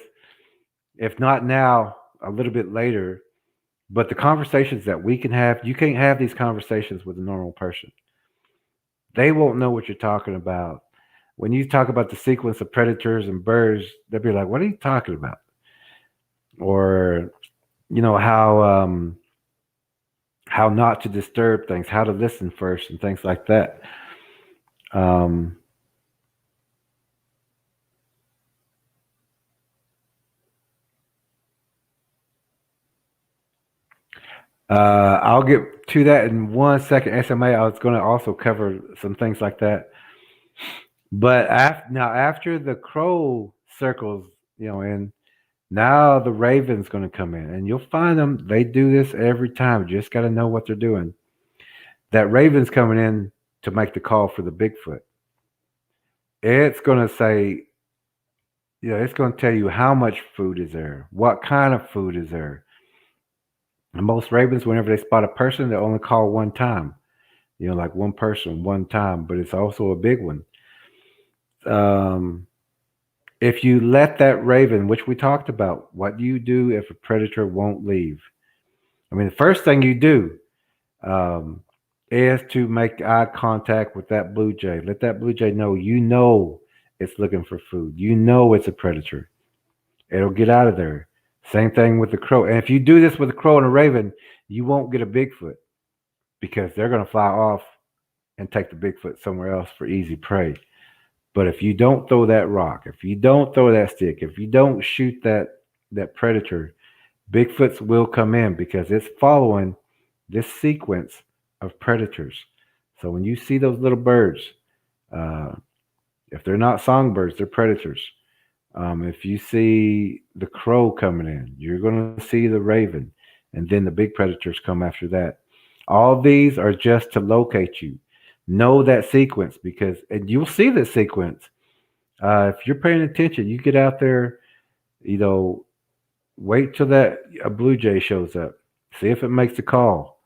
A: if not now, a little bit later. But the conversations that we can have, you can't have these conversations with a normal person. They won't know what you're talking about. When you talk about the sequence of predators and birds, they'll be like, "What are you talking about?" Or how not to disturb things, how to listen first, and things like that. Um, I'll get to that in 1 second. SMA, I was going to also cover some things like that. But after the crow circles, and now the raven's going to come in, and you'll find them. They do this every time. You just got to know what they're doing. That raven's coming in to make the call for the Bigfoot. It's going to say, it's going to tell you how much food is there, what kind of food is there. And most ravens, whenever they spot a person, they only call one time. Like one person, one time, but it's also a big one. If you let that raven, which we talked about, what do you do if a predator won't leave? I mean, the first thing you do is to make eye contact with that blue jay. Let that blue jay know it's looking for food. It's a predator. It'll get out of there. Same thing with the crow. And if you do this with a crow and a raven, you won't get a Bigfoot because they're going to fly off and take the Bigfoot somewhere else for easy prey. But if you don't throw that rock, if you don't throw that stick, if you don't shoot that predator, Bigfoots will come in because it's following this sequence of predators. So when you see those little birds, if they're not songbirds, they're predators. If you see the crow coming in, you're going to see the raven, and then the big predators come after that. All these are just to locate you. Know that sequence and you'll see the sequence. If you're paying attention, you get out there, wait till a blue jay shows up. See if it makes a call.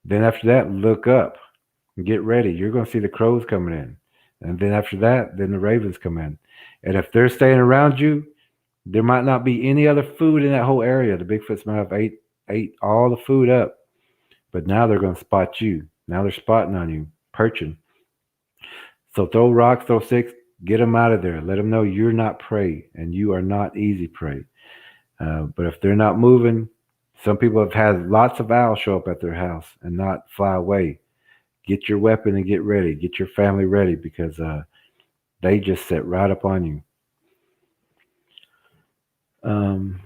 A: Then after that, look up and get ready. You're going to see the crows coming in. And then after that, then the ravens come in. And if they're staying around you, there might not be any other food in that whole area. The Bigfoots might have ate all the food up. But now they're going to spot you. Now they're spotting on you, perching. So throw rocks, throw sticks, get them out of there. Let them know you're not prey and you are not easy prey. But if they're not moving, some people have had lots of owls show up at their house and not fly away. get your weapon and get ready. Get your family ready because they just set right upon you. Um,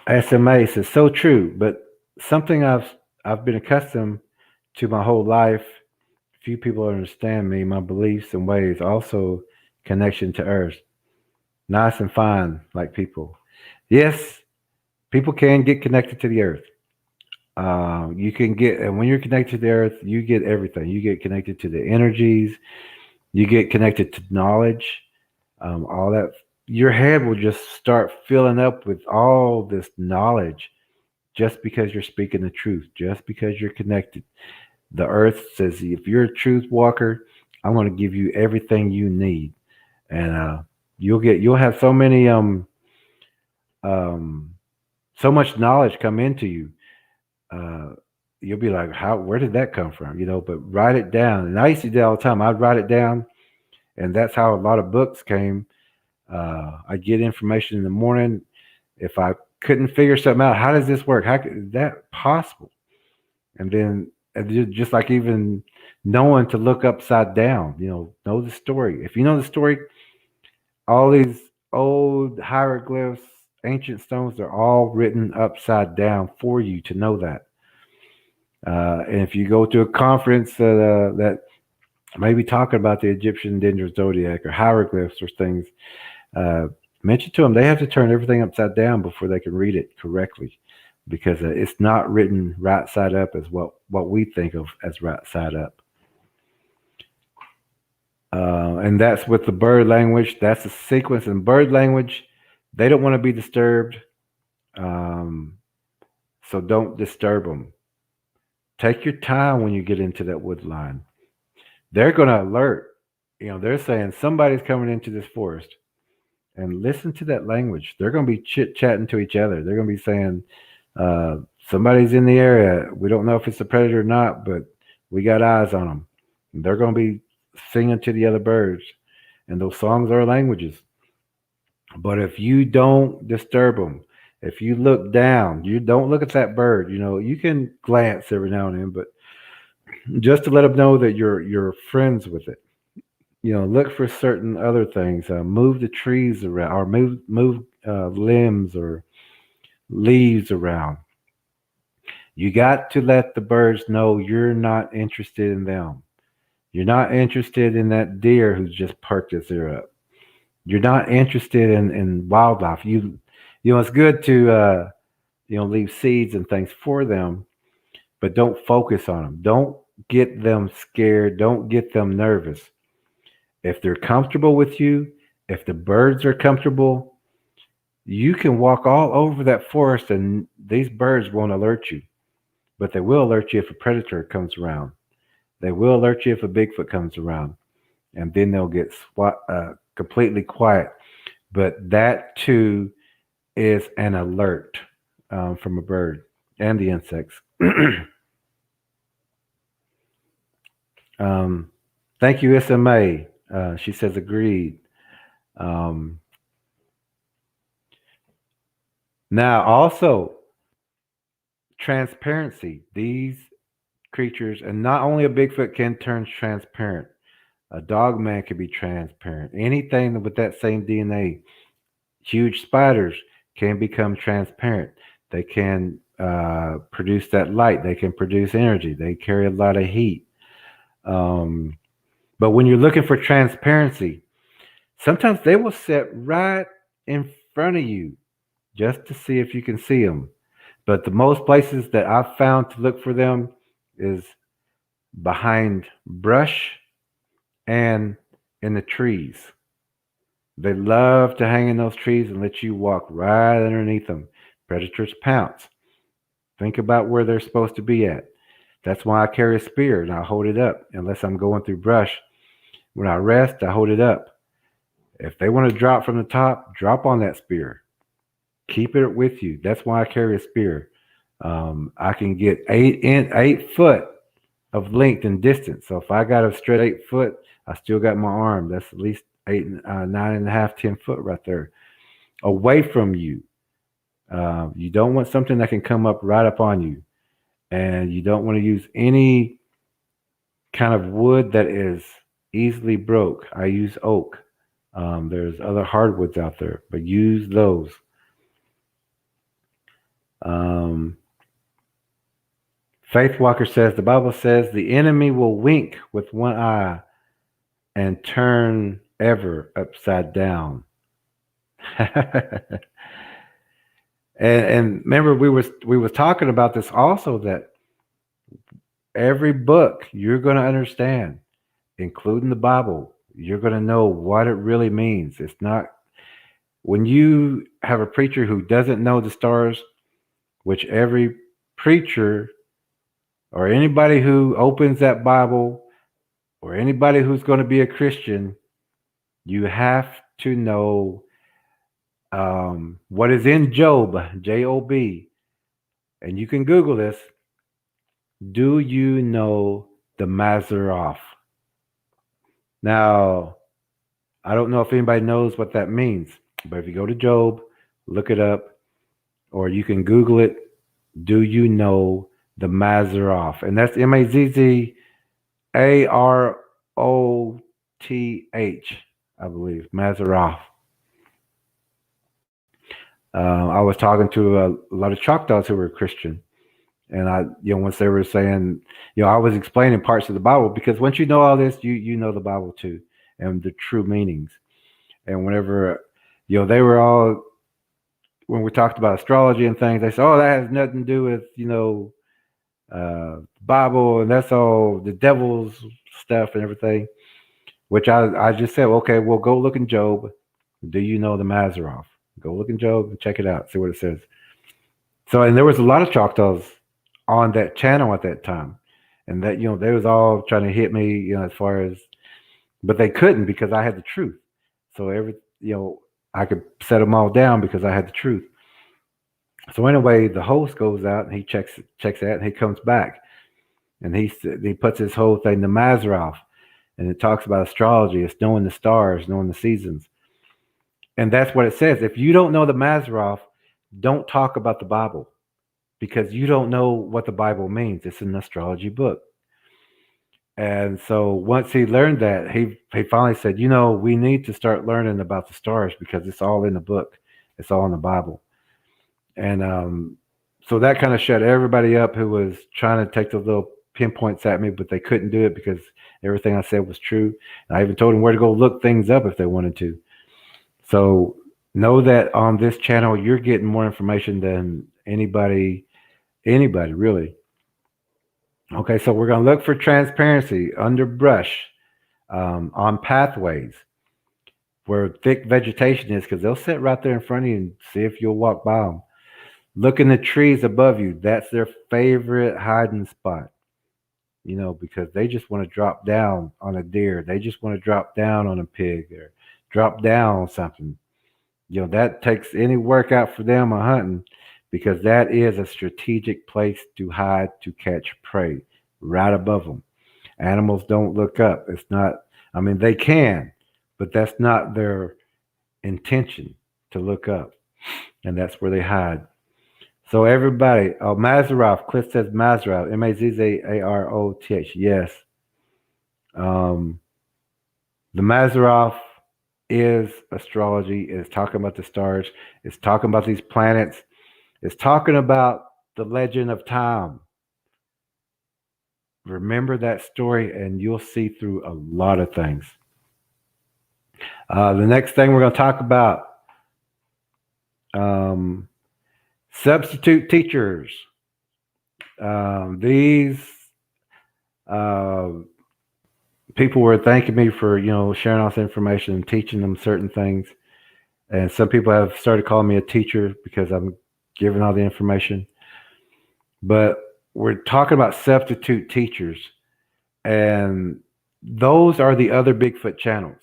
A: SMA says so true, but something I've been accustomed to my whole life. Few people understand me, my beliefs and ways. Also, connection to Earth. Nice and fine, like people. Yes, people can get connected to the Earth. You can get, and when you're connected to the Earth, you get everything. You get connected to the energies. You get connected to knowledge. All that. Your head will just start filling up with all this knowledge just because you're speaking the truth, just because you're connected. The earth says, if you're a truth walker, I'm going to give you everything you need, and you'll have um, so much knowledge come into you. Uh, you'll be like, how? Where did that come from? But write it down. And I used to do that all the time. I'd write it down, and that's how a lot of books came. I get information in the morning. If I couldn't figure something out, how does this work? How is that possible? And then just like even knowing to look upside down, know the story. If you know the story, all these old hieroglyphs, ancient stones, they're all written upside down for you to know that. And if you go to a conference that may be talking about the Egyptian Dendro Zodiac or hieroglyphs or things, uh, mention to them they have to turn everything upside down before they can read it correctly, because it's not written right side up as what we think of as right side up. And that's with the bird language. That's the sequence in bird language. They don't want to be disturbed, um, so don't disturb them. Take your time when you get into that wood line. They're going to alert. They're saying somebody's coming into this forest, and listen to that language. They're going to be chit chatting to each other. They're going to be saying, uh, somebody's in the area. We don't know if it's a predator or not, but we got eyes on them. And they're going to be singing to the other birds, and those songs are languages. But if you don't disturb them, if you look down, you don't look at that bird. You can glance every now and then, but just to let them know that you're friends with it. Look for certain other things. Move the trees around, or move limbs or leaves around. You got to let the birds know you're not interested in them. You're not interested in that deer who's just perked his ear up. You're not interested in wildlife. It's good to leave seeds and things for them, but don't focus on them. Don't get them scared. Don't get them nervous. If they're comfortable with you, if the birds are comfortable, you can walk all over that forest and these birds won't alert you. But they will alert you if a predator comes around. They will alert you if a Bigfoot comes around. And then they'll get completely quiet. But that too is an alert from a bird and the insects. Thank you, SMA. She says agreed. Um, Now, also transparency. These creatures, and not only a Bigfoot can turn transparent. A dog man can be transparent. Anything with that same DNA. Huge spiders can become transparent. They can produce that light. They can produce energy. They carry a lot of heat. Um, but when you're looking for transparency, sometimes they will sit right in front of you just to see if you can see them. But the most places that I've found to look for them is behind brush and in the trees. They love to hang in those trees and let you walk right underneath them. Predators pounce. Think about where they're supposed to be at. That's why I carry a spear and I hold it up unless I'm going through brush. When I rest, I hold it up. If they want to drop from the top, drop on that spear. Keep it with you. That's why I carry a spear. I can get 8 foot of length and distance. So if I got a straight 8 foot, I still got my arm. That's at least 9.5, 10 foot right there away from you. You don't want something that can come up right up on you, and you don't want to use any kind of wood that is easily broke. I use oak. There's other hardwoods out there, but use those. Um, Faith Walker says the Bible says the enemy will wink with one eye and turn ever upside down. and remember we was talking about this also, that every book you're going to understand, including the Bible, you're going to know what it really means. It's not when you have a preacher who doesn't know the stars, which every preacher or anybody who opens that Bible or anybody who's going to be a Christian, you have to know what is in Job, Job, and you can Google this. Do you know the Mazzaroth? Now, I don't know if anybody knows what that means, but if you go to Job, look it up, or you can Google it. Do you know the Mazzaroth? And that's Mazzaroth, I believe, Mazzaroth. I was talking to a lot of Choctaws who were Christian, and once they were saying, I was explaining parts of the Bible, because once you know all this, you know the Bible too, and the true meanings. And whenever, they were all, when we talked about astrology and things, they said, "Oh, that has nothing to do with Bible, and that's all the devil's stuff and everything." Which I just said, okay, well, go look in Job. Do you know the Mazzaroth? Go look in Job and check it out, see what it says. So, and there was a lot of Choctaws on that channel at that time, and that they was all trying to hit me, as far as, but they couldn't because I had the truth. So I could set them all down because I had the truth. So anyway, the host goes out and he checks that, and he comes back, and he puts his whole thing, the Mazzaroth, and it talks about astrology. It's knowing the stars, knowing the seasons, and that's what it says. If you don't know the Mazzaroth, don't talk about the Bible, because you don't know what the Bible means. It's an astrology book. And so once he learned that, he finally said, we need to start learning about the stars, because it's all in the book. It's all in the Bible. And so that kind of shut everybody up who was trying to take those little pinpoints at me, but they couldn't do it because everything I said was true. And I even told them where to go look things up if they wanted to. So know that on this channel, you're getting more information than anybody really. Okay, so we're going to look for transparency under brush, on pathways where thick vegetation is, because they'll sit right there in front of you and see if you'll walk by them. Look in the trees above you. That's their favorite hiding spot, because they just want to drop down on a deer. They just want to drop down on a pig or drop down on something. That takes any work out for them on hunting, because that is a strategic place to hide, to catch prey, right above them. Animals don't look up. It's not, they can, but that's not their intention to look up. And that's where they hide. So everybody, Mazzaroth, Cliff says Mazzaroth, Mazzaroth. Yes. The Mazzaroth is astrology. It's talking about the stars. It's talking about these planets. It's talking about the legend of time. Remember that story, and you'll see through a lot of things. The next thing we're going to talk about, substitute teachers. These people were thanking me for sharing all this information and teaching them certain things, and some people have started calling me a teacher because I'm giving all the information. But we're talking about substitute teachers, and those are the other Bigfoot channels.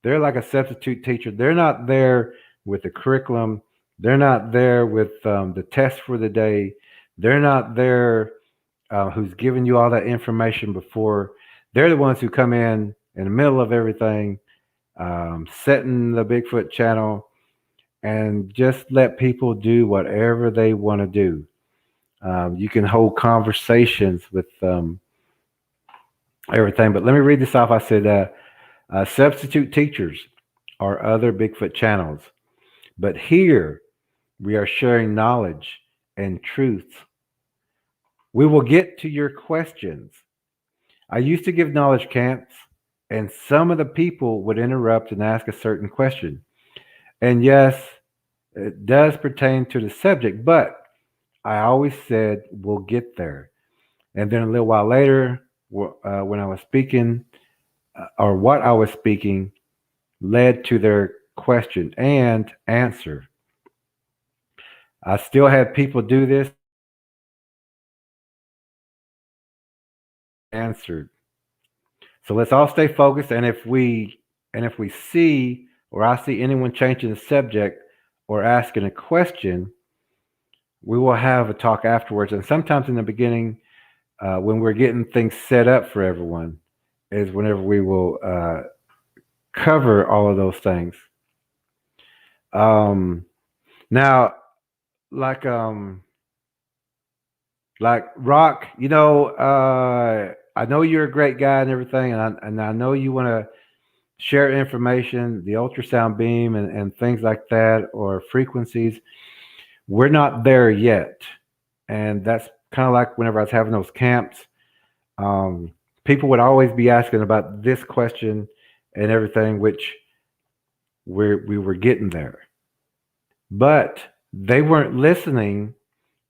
A: They're like a substitute teacher. They're not there with the curriculum. They're not there with the test for the day. They're not there who's giving you all that information before. They're the ones who come in the middle of everything, setting the Bigfoot channel, and just let people do whatever they want to do. You can hold conversations with everything. But let me read this off. I said, substitute teachers are other Bigfoot channels, but here we are sharing knowledge and truth. We will get to your questions. I used to give knowledge camps, and some of the people would interrupt and ask a certain question. And yes, it does pertain to the subject, but I always said we'll get there. And then a little while later, when I was speaking, or what I was speaking, led to their question and answer. I still had people do this, answered. So let's all stay focused. And if we see or I see anyone changing the subject or asking a question, we will have a talk afterwards. And sometimes in the beginning, when we're getting things set up for everyone, is whenever we will cover all of those things. Um, now, like like Rock, I know you're a great guy and everything, and I know you want to share information, the ultrasound beam and things like that, or frequencies. We're not there yet, and that's kind of like whenever I was having those camps. People would always be asking about this question and everything, which we were getting there, but they weren't listening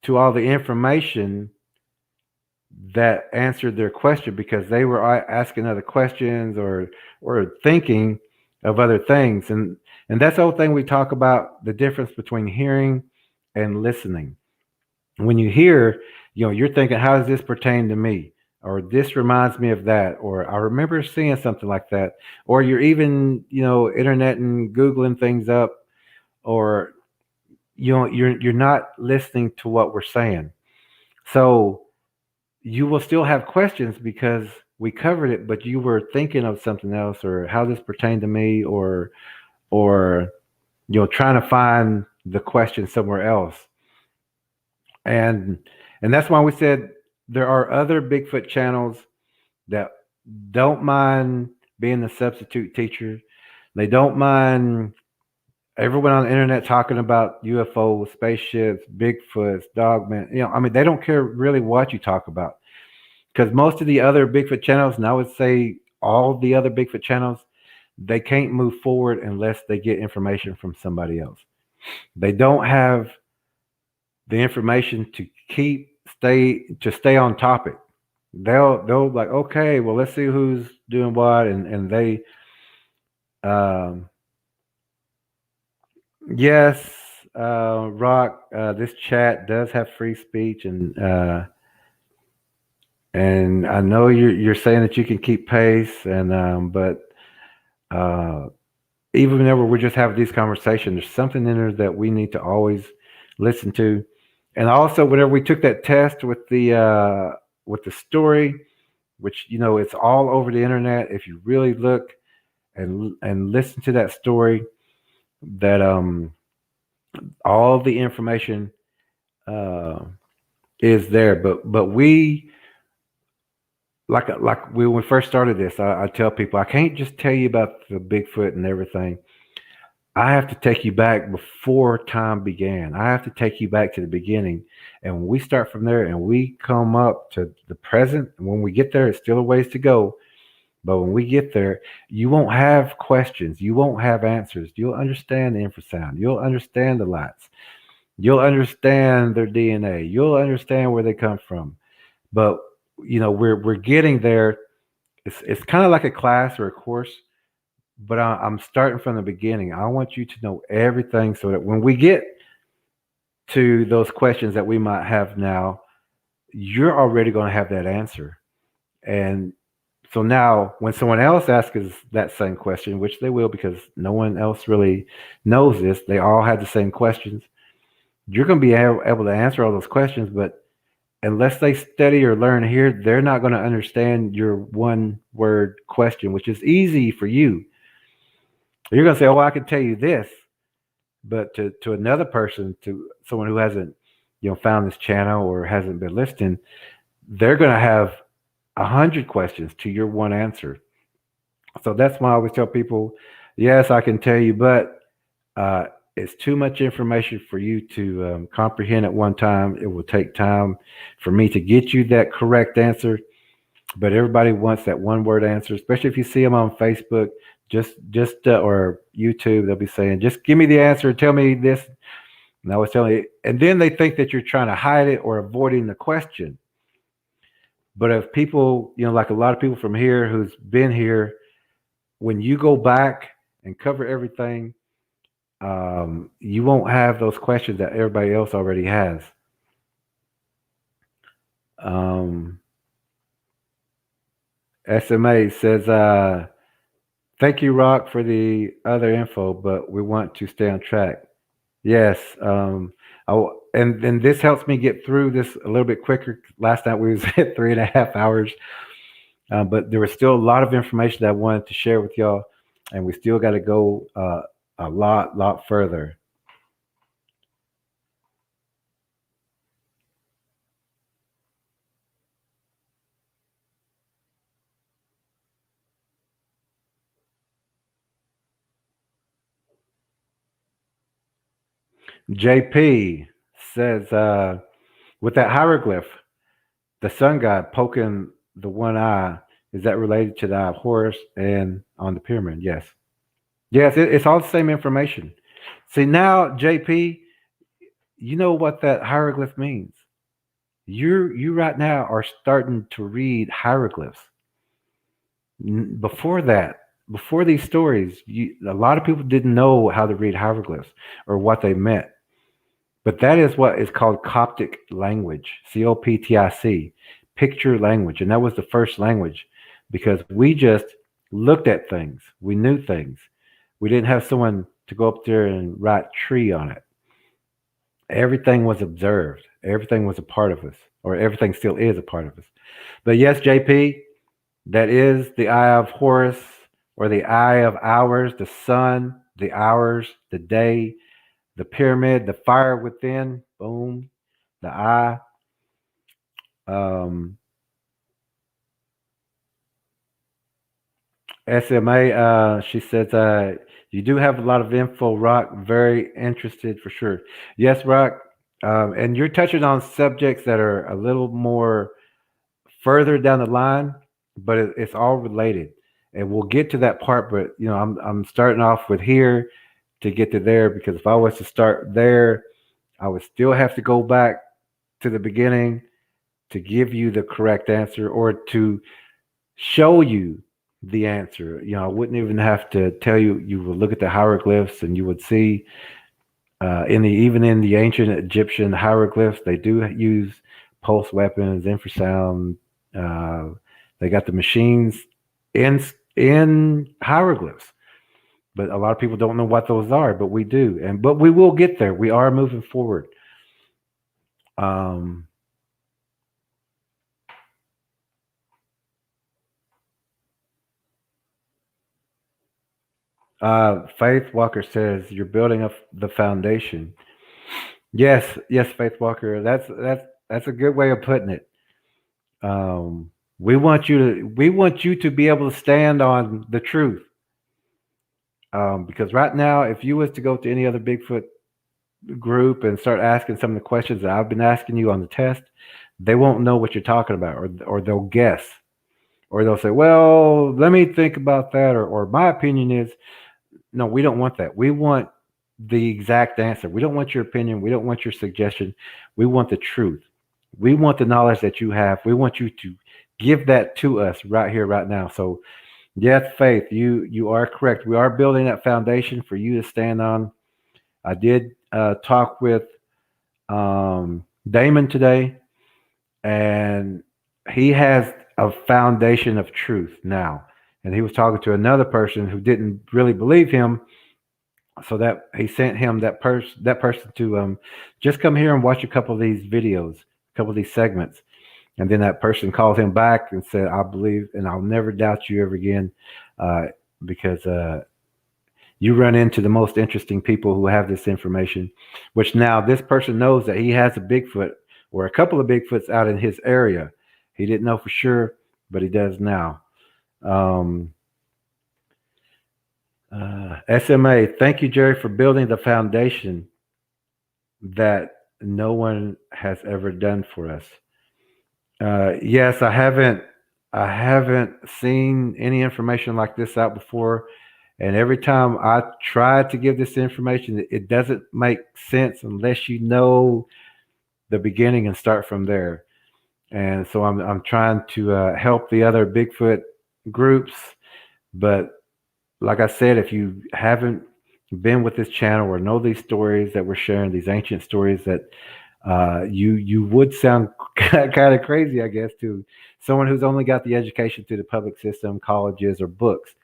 A: to all the information that answered their question because they were asking other questions or thinking of other things. And that's the whole thing we talk about, the difference between hearing and listening. When you hear, you're thinking, how does this pertain to me? Or this reminds me of that, or I remember seeing something like that, or you're even, internet and Googling things up, or you're not listening to what we're saying. So you will still have questions because we covered it, but you were thinking of something else, or how this pertained to me, or trying to find the question somewhere else. And that's why we said there are other Bigfoot channels that don't mind being the substitute teacher. They don't mind everyone on the internet talking about UFOs, spaceships, Bigfoots, dogmen. They don't care really what you talk about. Because most of the other Bigfoot channels, and I would say all the other Bigfoot channels, they can't move forward unless they get information from somebody else. They don't have the information to stay on topic. They'll like, okay, well, let's see who's doing what, and they yes, Rock, this chat does have free speech, and I know you're saying that you can keep pace, and but even whenever we're just having these conversations, there's something in there that we need to always listen to. And also, whenever we took that test with the story, which it's all over the internet. If you really look and listen to that story, that all the information is there. But we like when we first started this, I tell people I can't just tell you about the Bigfoot and everything. I have to take you back before time began. I have to take you back to the beginning. And when we start from there and we come up to the present, and when we get there, it's still a ways to go. But when we get there, you won't have questions. You won't have answers. You'll understand the infrasound. You'll understand the lights. You'll understand their DNA. You'll understand where they come from. But we're getting there. It's kind of like a class or a course, but I'm starting from the beginning. I want you to know everything so that when we get to those questions that we might have now, you're already going to have that answer. And so now when someone else asks us that same question, which they will because no one else really knows this, they all have the same questions. You're going to be able to answer all those questions, but unless they study or learn here, they're not going to understand your one word question, which is easy for you. You're going to say, oh, I can tell you this. But to another person, to someone who hasn't, found this channel or hasn't been listening, they're going to have 100 questions to your one answer. So that's why I always tell people, yes, I can tell you, but uh, it's too much information for you to comprehend at one time. It will take time for me to get you that correct answer. But everybody wants that one word answer, especially if you see them on Facebook, just or YouTube. They'll be saying, "Just give me the answer. Tell me this." And I was telling you, and then they think that you're trying to hide it or avoiding the question. But if people, like a lot of people from here who's been here, when you go back and cover everything, you won't have those questions that everybody else already has. Um, SMA says, "Thank you, Rock, for the other info, but we want to stay on track." Yes, and this helps me get through this a little bit quicker. Last night we was at 3.5 hours, but there was still a lot of information that I wanted to share with y'all, and we still got to go a lot further. JP says, with that hieroglyph, the sun god poking the one eye, is that related to the eye of Horus and on the pyramid? Yes. Yes, it's all the same information. See, now, JP, you know what that hieroglyph means. You right now are starting to read hieroglyphs. Before that, before these stories, a lot of people didn't know how to read hieroglyphs or what they meant. But that is what is called Coptic language, COPTIC, picture language. And that was the first language because we just looked at things. We knew things. We didn't have someone to go up there and write tree on it. Everything was observed. Everything was a part of us, or everything still is a part of us. But yes, JP, that is the eye of Horus, or the eye of hours, the sun, the hours, the day, the pyramid, the fire within, boom, the eye. Um, SMA, she says, you do have a lot of info, Rock. Very interested for sure. Yes, Rock. And you're touching on subjects that are a little more further down the line, but it's all related. And we'll get to that part, but I'm starting off with here to get to there because if I was to start there, I would still have to go back to the beginning to give you the correct answer or to show you the answer. I wouldn't even have to tell you. You would look at the hieroglyphs and you would see even in the ancient Egyptian hieroglyphs, they do use pulse weapons, infrasound. They got the machines in hieroglyphs, but a lot of people don't know what those are, but we do, but we will get there. We are moving forward. Faith Walker says you're building up the foundation. Yes, Faith Walker. That's a good way of putting it. We want you to be able to stand on the truth. Because right now, if you was to go to any other Bigfoot group and start asking some of the questions that I've been asking you on the test, they won't know what you're talking about, or they'll guess, or they'll say, "Well, let me think about that," or my opinion is. No, we don't want that. We want the exact answer. We don't want your opinion. We don't want your suggestion. We want the truth. We want the knowledge that you have. We want you to give that to us right here, right now. So, yes, Faith, you are correct. We are building that foundation for you to stand on. I did talk with Damon today, and he has a foundation of truth now. And he was talking to another person who didn't really believe him, so that he sent him that person to just come here and watch a couple of these videos, a couple of these segments. And then that person called him back and said, "I believe, and I'll never doubt you ever again, because you run into the most interesting people who have this information." Which now this person knows that he has a Bigfoot or a couple of Bigfoots out in his area. He didn't know for sure. but he does now. Um, SMA, thank you, Jerry, for building the foundation that no one has ever done for us. Yes, I haven't. I haven't seen any information like this out before, and every time I try to give this information, it doesn't make sense unless you know the beginning and start from there. And so I'm trying to help the other Bigfoot groups, but like I said, if you haven't been with this channel or know these stories that we're sharing, these ancient stories that you would sound kind of crazy, I guess, to someone who's only got the education through the public system, colleges, or books,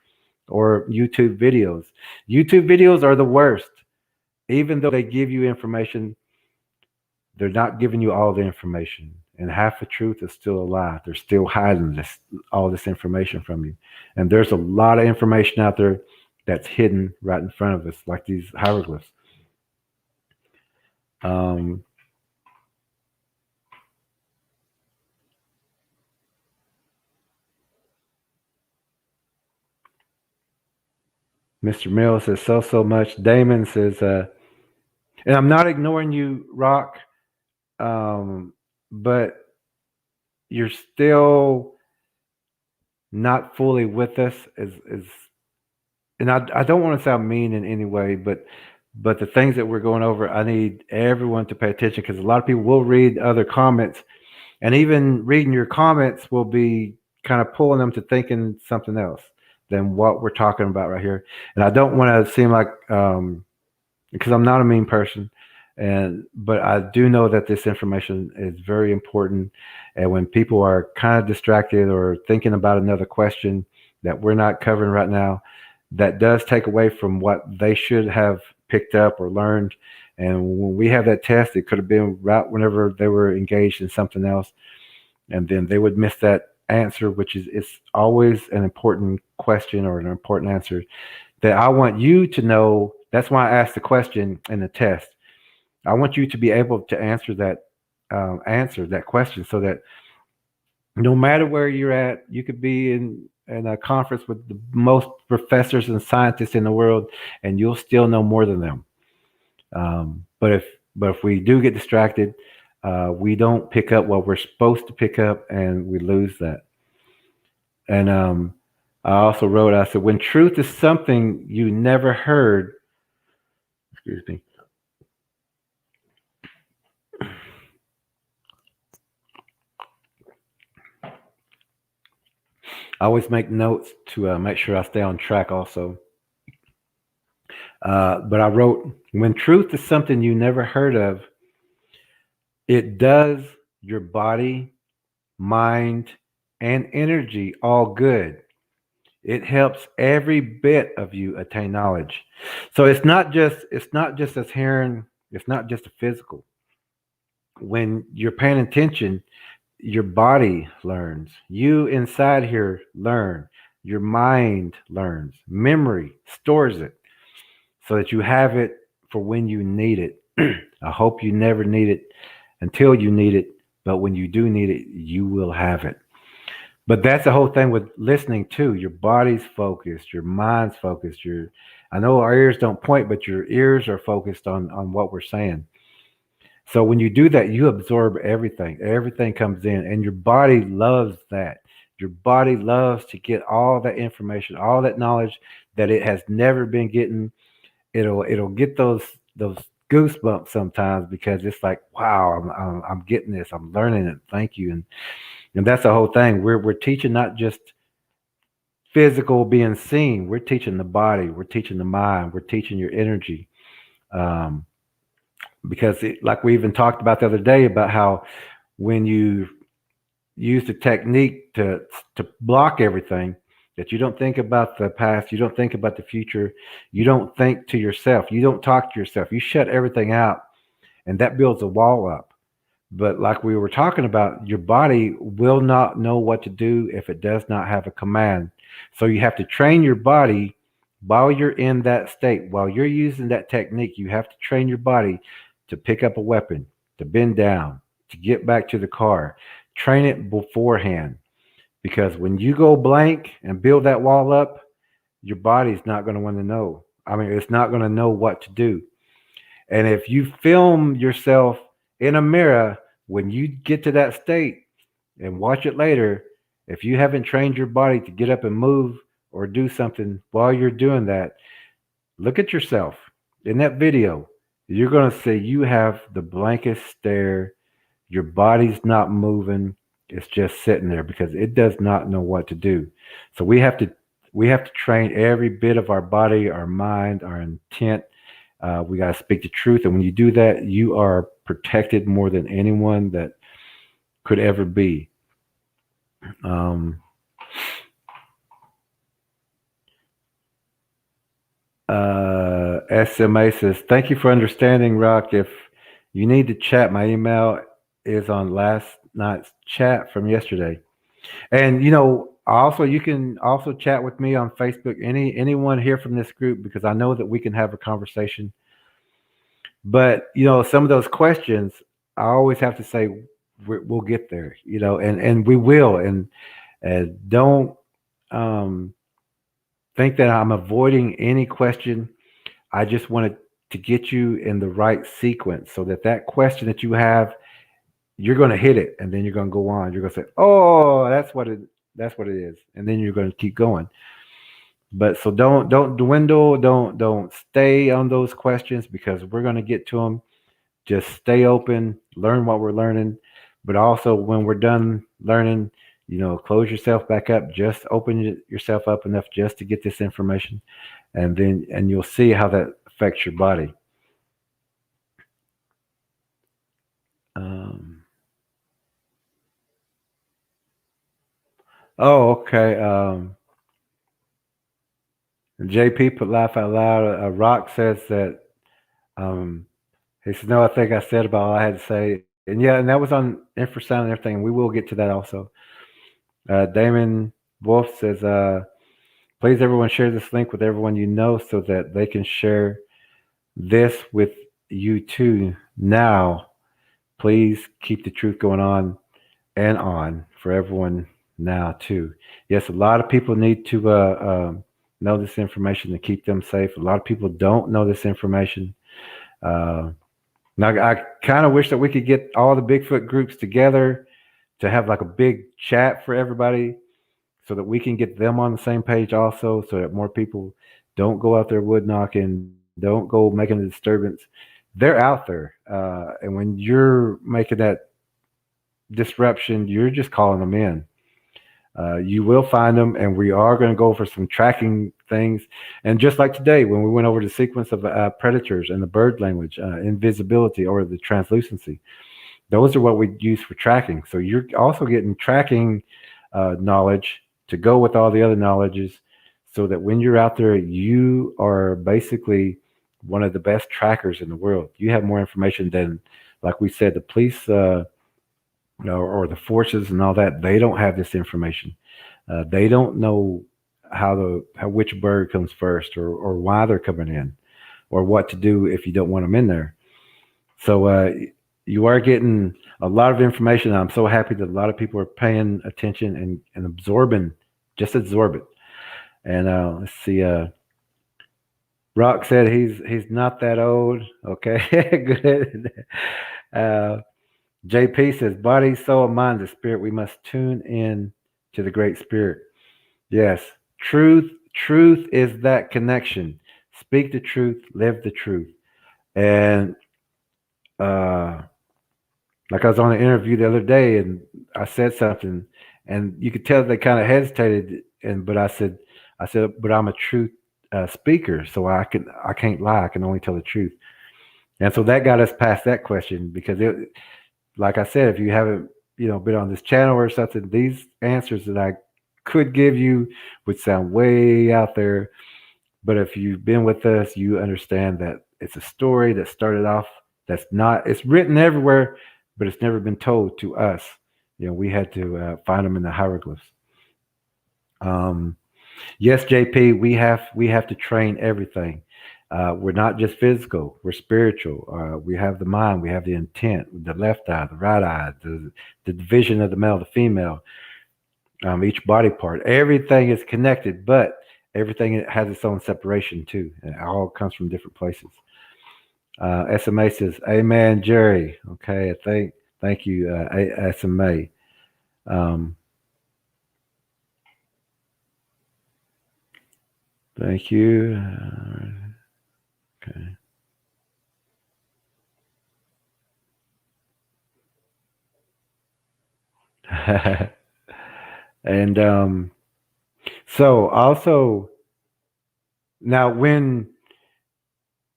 A: or YouTube videos. YouTube videos are the worst. Even though they give you information, they're not giving you all the information. And half the truth is still a lie. They're still hiding all this information from you. And there's a lot of information out there that's hidden right in front of us, like these hieroglyphs. Mr. Mill says so much. Damon says, and I'm not ignoring you, Rock, but you're still not fully with us. And I don't want to sound mean in any way, but the things that we're going over, I need everyone to pay attention because a lot of people will read other comments, and even reading your comments will be kind of pulling them to thinking something else than what we're talking about right here. And I don't want to seem like because I'm not a mean person, but I do know that this information is very important. And when people are kind of distracted or thinking about another question that we're not covering right now, that does take away from what they should have picked up or learned. And when we have that test, it could have been right whenever they were engaged in something else, and then they would miss that answer, which is it's always an important question or an important answer that I want you to know. That's why I asked the question in the test. I want you to be able to answer that question, so that no matter where you're at, you could be in a conference with the most professors and scientists in the world, and you'll still know more than them. But if we do get distracted, we don't pick up what we're supposed to pick up, and we lose that. And I also wrote, I said, when truth is something you never heard, excuse me. I always make notes to make sure I stay on track also. But I wrote, when truth is something you never heard of, it does your body, mind, and energy all good. It helps every bit of you attain knowledge. So it's not just as hearing, it's not just a physical. When you're paying attention, your body learns. You inside here learn. Your mind learns. Memory stores it so that you have it for when you need it. I hope you never need it until you need it, but when you do need it, you will have it. But that's the whole thing with listening too. Your body's focused, your mind's focused. I know our ears don't point, but your ears are focused on what we're saying. So when you do that, you absorb everything. Everything comes in, and your body loves that. Your body loves to get all that information, all that knowledge that it has never been getting. It'll get those goosebumps sometimes because it's like, wow, I'm getting this. I'm learning it. Thank you. And that's the whole thing. We're teaching not just physical being seen. We're teaching the body. We're teaching the mind. We're teaching your energy. Because like we even talked about the other day about how when you use the technique to block everything, that you don't think about the past, you don't think about the future, you don't think to yourself, you don't talk to yourself, you shut everything out, and that builds a wall up. But like we were talking about, your body will not know what to do if it does not have a command. So you have to train your body while you're in that state, while you're using that technique. You have to train your body to pick up a weapon, to bend down, to get back to the car. Train it beforehand, because when you go blank and build that wall up, your body's not going to want to know. I mean, it's not going to know what to do. And if you film yourself in a mirror when you get to that state and watch it later, if you haven't trained your body to get up and move or do something while you're doing that, look at yourself in that video. You're going to see you have the blankest stare. Your body's not moving. It's just sitting there because it does not know what to do. So we have to train every bit of our body, our mind, our intent. We got to speak the truth. And when you do that, you are protected more than anyone that could ever be. Um, SMA says, thank you for understanding, Rock. If you need to chat, my email is on last night's chat from yesterday. And also you can also chat with me on Facebook. Anyone here from this group, because I know that we can have a conversation. But some of those questions, I always have to say we'll get there. And we will. And don't think that I'm avoiding any question. I just wanted to get you in the right sequence so that question that you have, you're going to hit it, and then you're going to go on. You're going to say, "Oh, that's what it is," and then you're going to keep going. But so don't dwindle, don't stay on those questions because we're going to get to them. Just stay open, learn what we're learning, but also when we're done learning, close yourself back up. Just open yourself up enough just to get this information, and you'll see how that affects your body. Oh, okay. JP put laugh out loud. Rock says that he said, "No, I think I said about all I had to say." And yeah, and that was on infrasound and everything. We will get to that also. Damon Wolf says, "Please, everyone, share this link with everyone you know so that they can share this with you too. Now, please keep the truth going on and on for everyone now too." Yes, a lot of people need to know this information to keep them safe. A lot of people don't know this information. Now, I kind of wish that we could get all the Bigfoot groups together to have like a big chat for everybody so that we can get them on the same page also, so that more people don't go out there wood knocking, don't go making a disturbance. They're out there. And when you're making that disruption, you're just calling them in. You will find them, and we are going to go over some tracking things. And just like today, when we went over the sequence of predators and the bird language, invisibility or the translucency, those are what we use for tracking. So you're also getting tracking knowledge to go with all the other knowledges, so that when you're out there, you are basically one of the best trackers in the world. You have more information than, like we said, the police or the forces and all that. They don't have this information. They don't know which bird comes first, or why they're coming in, or what to do if you don't want them in there. So you are getting a lot of information. I'm so happy that a lot of people are paying attention and absorbing, just absorb it. And let's see. Rock said he's not that old. Okay, good. JP says, body, soul, mind, the spirit. We must tune in to the great spirit. Yes, truth is that connection. Speak the truth, live the truth. And like I was on an interview the other day, and I said something, and you could tell they kind of hesitated. But I said, but I'm a truth speaker, so I can't lie. I can only tell the truth. And so that got us past that question, because like I said, if you haven't, been on this channel or something, these answers that I could give you would sound way out there. But if you've been with us, you understand that it's a story that started off. It's written everywhere, but it's never been told to us. We had to find them in the hieroglyphs. Yes, JP, we have to train everything. We're not just physical, we're spiritual. We have the mind, we have the intent, the left eye, the right eye, the division of the male, the female. each body part. Everything is connected, but everything has its own separation too. And it all comes from different places. SMA says, "Amen, Jerry." Okay, thank you, SMA. Um, thank you. Okay. And so also now when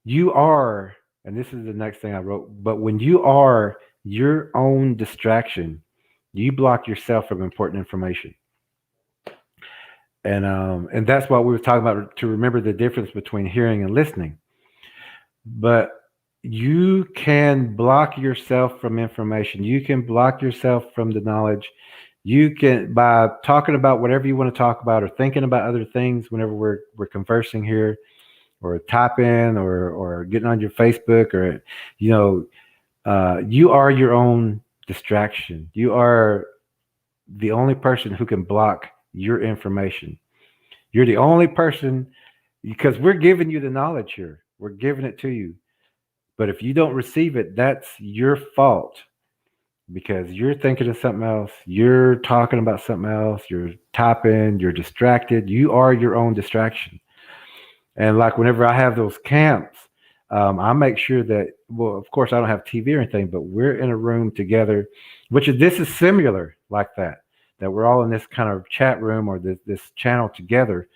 A: you are, and this is the next thing I wrote, but when you are your own distraction, you block yourself from important information. And that's what we were talking about, to remember the difference between hearing and listening. But you can block yourself from information. You can block yourself from the knowledge. You can, by talking about whatever you want to talk about or thinking about other things whenever we're conversing here, or typing, or getting on your Facebook, or you know, you are your own distraction. You are the only person who can block your information. You're the only person, because we're giving you the knowledge here. We're giving it to you. But if you don't receive it, that's your fault, because you're thinking of something else. You're talking about something else. You're typing. You're distracted. You are your own distraction. And like whenever I have those camps, I make sure that, well, of course, I don't have TV or anything, but we're in a room together, this is similar like that we're all in this kind of chat room, or this channel together.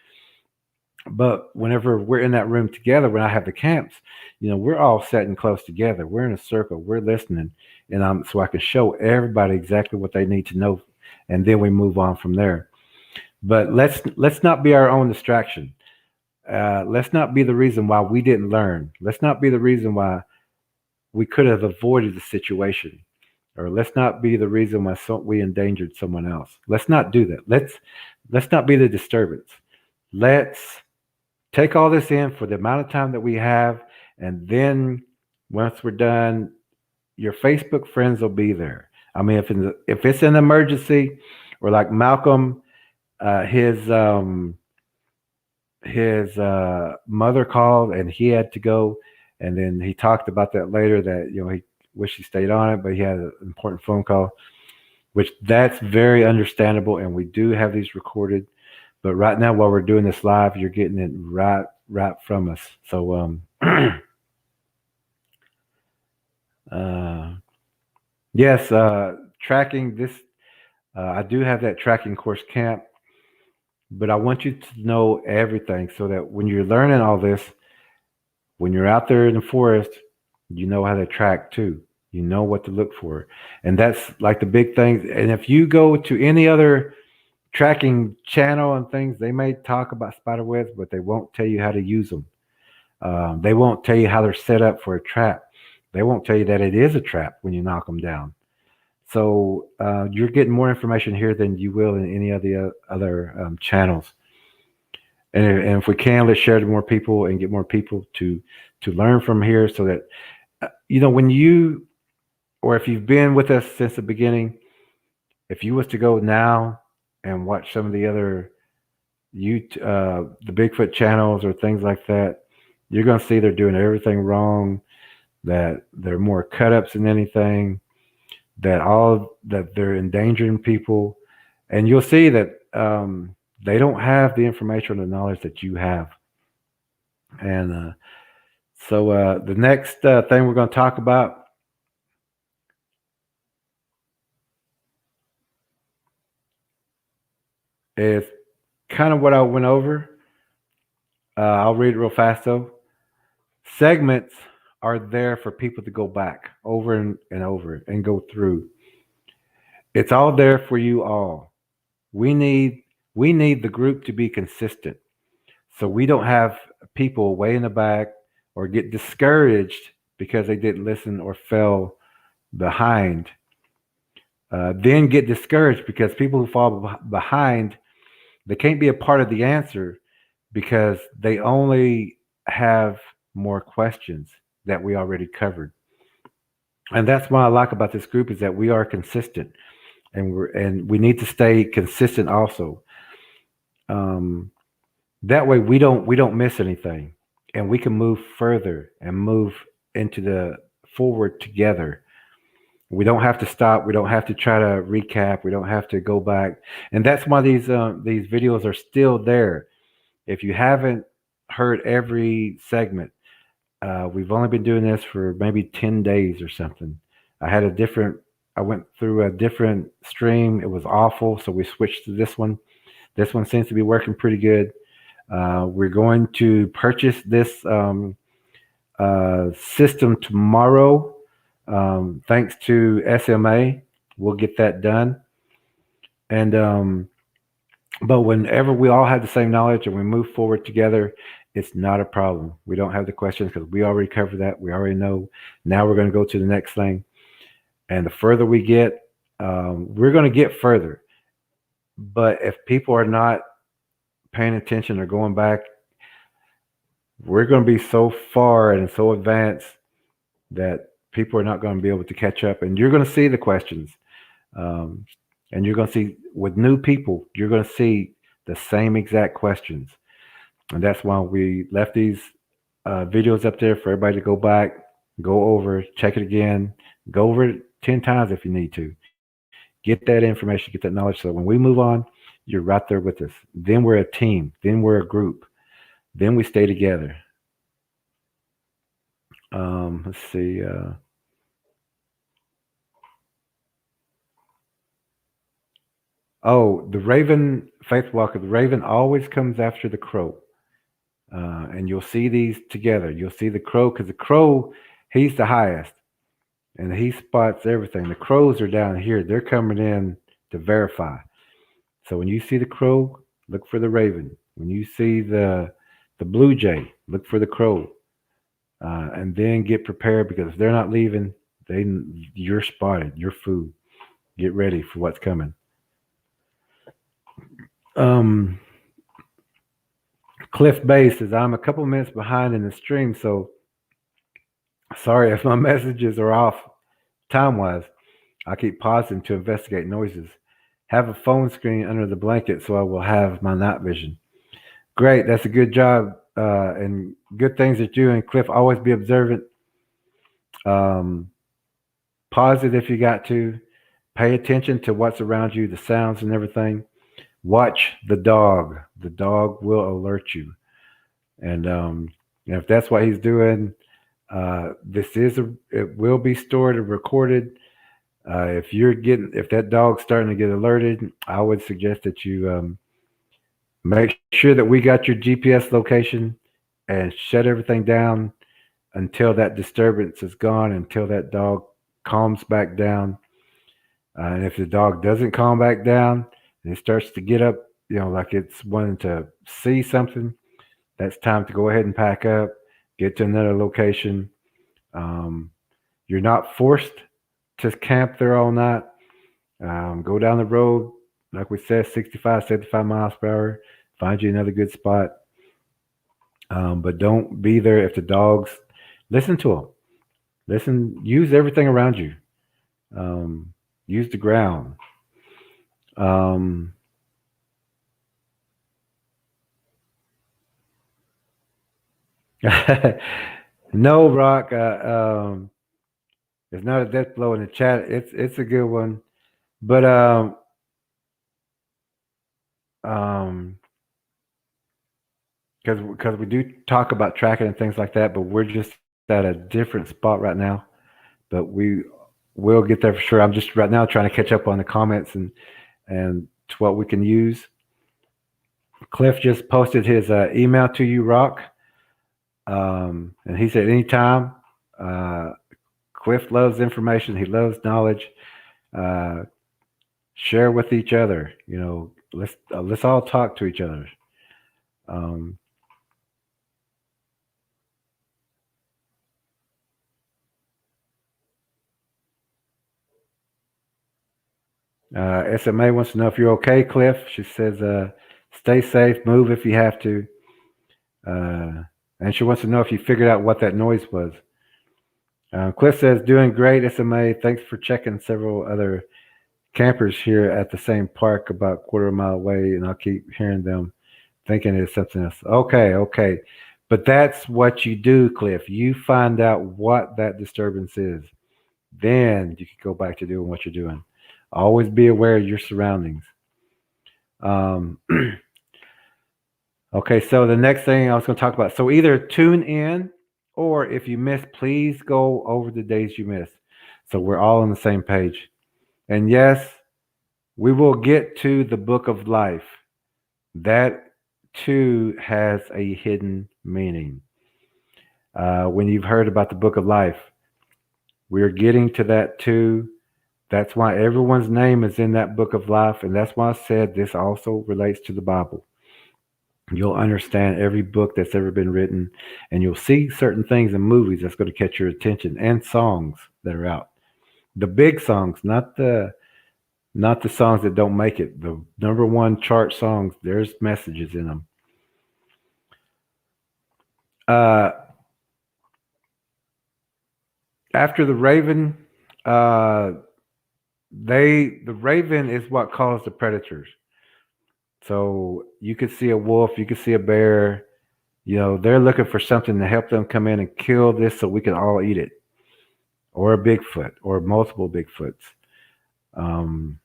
A: But whenever we're in that room together, when I have the camps, we're all sitting close together. We're in a circle. We're listening, and so I can show everybody exactly what they need to know, and then we move on from there. But let's not be our own distraction. Let's not be the reason why we didn't learn. Let's not be the reason why we could have avoided the situation, or let's not be the reason why we endangered someone else. Let's not do that. Let's not be the disturbance. Let's take all this in for the amount of time that we have, and then once we're done, your Facebook friends will be there. I mean, if it's an emergency, or like Malcolm, his mother called and he had to go, and then he talked about that later, that he wished he stayed on it, but he had an important phone call, which that's very understandable, and we do have these recorded. But right now, while we're doing this live, you're getting it right from us. So yes, tracking this, I do have that tracking course camp, but I want you to know everything, so that when you're learning all this, when you're out there in the forest, you know how to track too. You know what to look for. And that's like the big thing. And if you go to any other tracking channel and things, they may talk about spider webs, but they won't tell you how to use them. They won't tell you how they're set up for a trap. They won't tell you that it is a trap when you knock them down. So you're getting more information here than you will in any of the other channels. And if we can, let's share to more people and get more people to learn from here, so that when you, or if you've been with us since the beginning, if you was to go now and watch some of the other the Bigfoot channels or things like that, you're going to see they're doing everything wrong, that they're more cut ups than anything, that they're endangering people. And you'll see that they don't have the information or the knowledge that you have. And so the next thing we're going to talk about is kind of what I went over. I'll read it real fast though. Segments are there for people to go back over and over and go through. It's all there for you all. We need the group to be consistent, so we don't have people way in the back or get discouraged because they didn't listen or fell behind. Then get discouraged because people who fall behind, they can't be a part of the answer, because they only have more questions that we already covered. And that's what I like about this group, is that we are consistent. and we need to stay consistent also. Um, that way we don't miss anything, and we can move further and move into the forward together. We don't have to stop. We don't have to try to recap. We don't have to go back, and that's why these videos are still there. If you haven't heard every segment, we've only been doing this for maybe 10 days or something. I had a different. I went through a different stream. It was awful, so we switched to this one. This one seems to be working pretty good. We're going to purchase this system tomorrow. Thanks to SMA, we'll get that done. And but whenever we all have the same knowledge and we move forward together, it's not a problem. We don't have the questions because we already covered that. We already know. Now we're going to go to the next thing. And the further we get, we're going to get further. But if people are not paying attention or going back, we're going to be so far and so advanced that people are not going to be able to catch up. And you're going to see the questions. Um, and you're going to see with new people, you're going to see the same exact questions. And that's why we left these videos up there for everybody to go back, go over, check it again, go over it 10 times if you need to. Get that information, get that knowledge. So when we move on, you're right there with us. Then we're a team. Then we're a group. Then we stay together. Let's see. Oh, the raven, Faith Walker, the raven always comes after the crow. And you'll see these together. You'll see the crow because the crow, he's the highest and he spots everything. The crows are down here. They're coming in to verify. So when you see the crow, look for the raven. When you see the blue jay, look for the crow. And then get prepared because if they're not leaving, you're spotted. You're food. Get ready for what's coming. Um, Cliff Bay says I'm a couple minutes behind in the stream, so sorry if my messages are off time wise. I keep pausing to investigate noises. Have a phone screen under the blanket so I will have my night vision. Great, that's a good job and good things that you and Cliff always be observant. Um, Pause it if you got to. Pay attention to what's around you, the sounds and everything. Watch the dog. The dog will alert you. And if that's what he's doing, it will be stored and recorded. If that dog's starting to get alerted, I would suggest that you make sure that we got your GPS location and shut everything down until that disturbance is gone, until that dog calms back down. And if the dog doesn't calm back down and it starts to get up, like it's wanting to see something, that's time to go ahead and pack up, get to another location. You're not forced to camp there all night. Go down the road, like we said, 65, 75 miles per hour. Find you another good spot. But don't be there if the dogs, listen to them. Use everything around you. Use the ground. No, Rock. It's not a death blow in the chat. It's a good one, but because we do talk about tracking and things like that, but we're just at a different spot right now. But we will get there for sure. I'm just right now trying to catch up on the comments and to what we can use. Cliff just posted his email to you, Rock, and he said anytime. Cliff loves information. He loves knowledge. Share with each other. Let's all talk to each other. SMA wants to know if you're okay, Cliff. She says, stay safe, move if you have to. And she wants to know if you figured out what that noise was. Cliff says, doing great, SMA. Thanks for checking several other campers here at the same park about a quarter of a mile away, and I'll keep hearing them thinking it's something else. Okay, okay. But that's what you do, Cliff. You find out what that disturbance is. Then you can go back to doing what you're doing. Always be aware of your surroundings. Um, okay, so the next thing I was going to talk about. So either tune in, or if you miss, please go over the days you missed. So we're all on the same page. And yes, we will get to the book of life. That too has a hidden meaning. When you've heard about the book of life, we're getting to that too. That's why everyone's name is in that book of life. And that's why I said this also relates to the Bible. You'll understand every book that's ever been written, and you'll see certain things in movies that's going to catch your attention, and songs that are out. The big songs, not the songs that don't make it. The number one chart songs, there's messages in them. Uh, after the raven, uh, the raven is what calls the predators. So you could see a wolf, you could see a bear. They're looking for something to help them come in and kill this so we can all eat it, or a Bigfoot, or multiple Bigfoots. Um,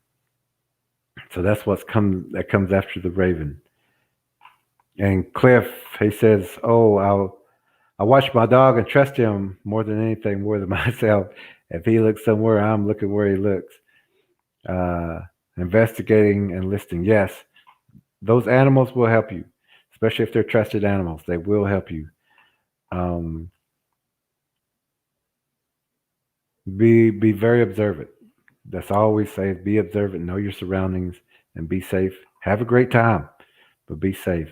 A: so that's that comes after the raven. And Cliff, he says, "Oh, I watch my dog and trust him more than anything, more than myself. If he looks somewhere, I'm looking where he looks." Uh, Investigating and listening. Yes, those animals will help you, especially if they're trusted animals. They will help you. Um, be very observant. That's all we say. Be observant, know your surroundings, and be safe. Have a great time, but be safe.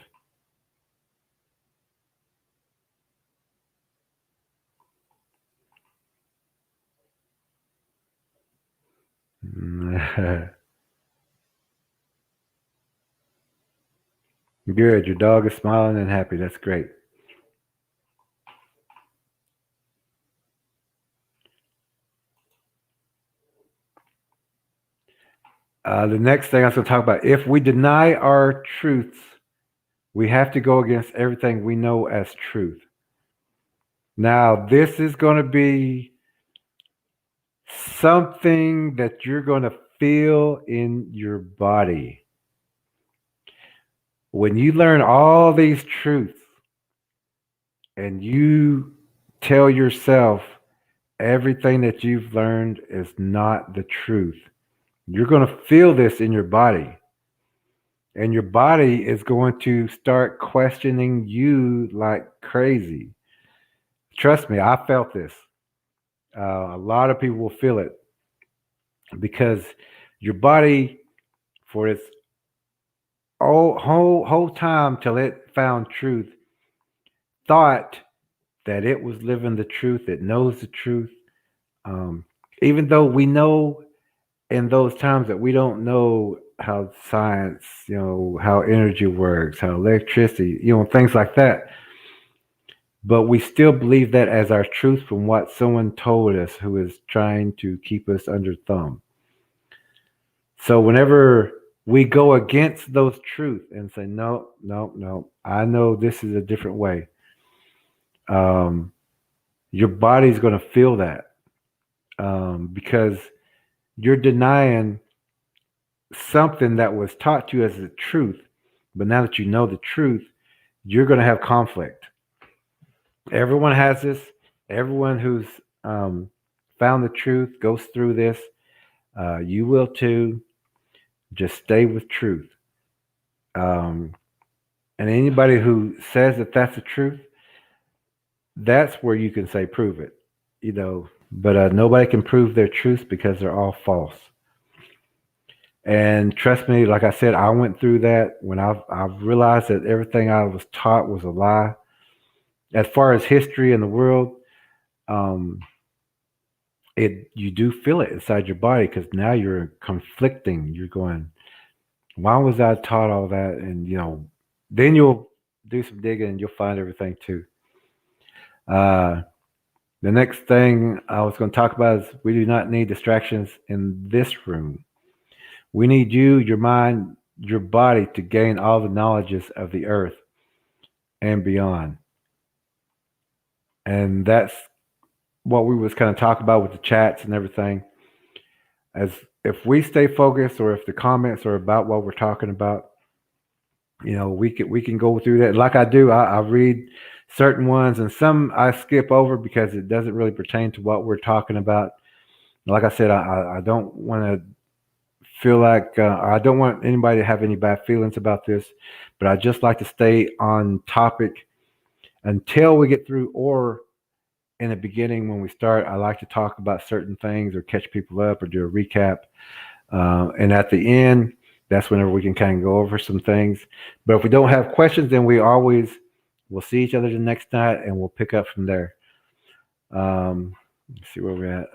A: Good. Your dog is smiling and happy. That's great. The next thing I was going to talk about, if we deny our truths, we have to go against everything we know as truth. Now, this is going to be something that you're going to feel in your body. When you learn all these truths and you tell yourself everything that you've learned is not the truth, you're going to feel this in your body. And your body is going to start questioning you like crazy. Trust me, I felt this. A lot of people will feel it because your body, for its whole time till it found truth, thought that it was living the truth. It knows the truth. Um, Even though we know in those times that we don't know how science, how energy works, how electricity, things like that. But we still believe that as our truth from what someone told us who is trying to keep us under thumb. So whenever we go against those truths and say, no, no, no, I know this is a different way, your body's going to feel that because you're denying something that was taught to you as the truth. But now that you know the truth, you're going to have conflict. Everyone has this. Everyone who's found the truth goes through this. You will too. Just stay with truth. And anybody who says that that's the truth, that's where you can say prove it. But nobody can prove their truth because they're all false. And trust me, like I said, I went through that when I've realized that everything I was taught was a lie. As far as history in the world, um, you do feel it inside your body because now you're conflicting. You're going, why was I taught all that? And then you'll do some digging and you'll find everything too. Uh, the next thing I was going to talk about is we do not need distractions in this room. We need you, your mind, your body to gain all the knowledges of the earth and beyond. And that's what we was kind of talking about with the chats and everything. As if we stay focused, or if the comments are about what we're talking about, we can go through that. Like I do, I read certain ones, and some I skip over because it doesn't really pertain to what we're talking about. Like I said, I don't want to feel like, or I don't want anybody to have any bad feelings about this, but I just like to stay on topic until we get through, or in the beginning when we start, I like to talk about certain things or catch people up or do a recap. And at the end, that's whenever we can kind of go over some things. But if we don't have questions, then we'll see each other the next night and we'll pick up from there. Let's see where we're at.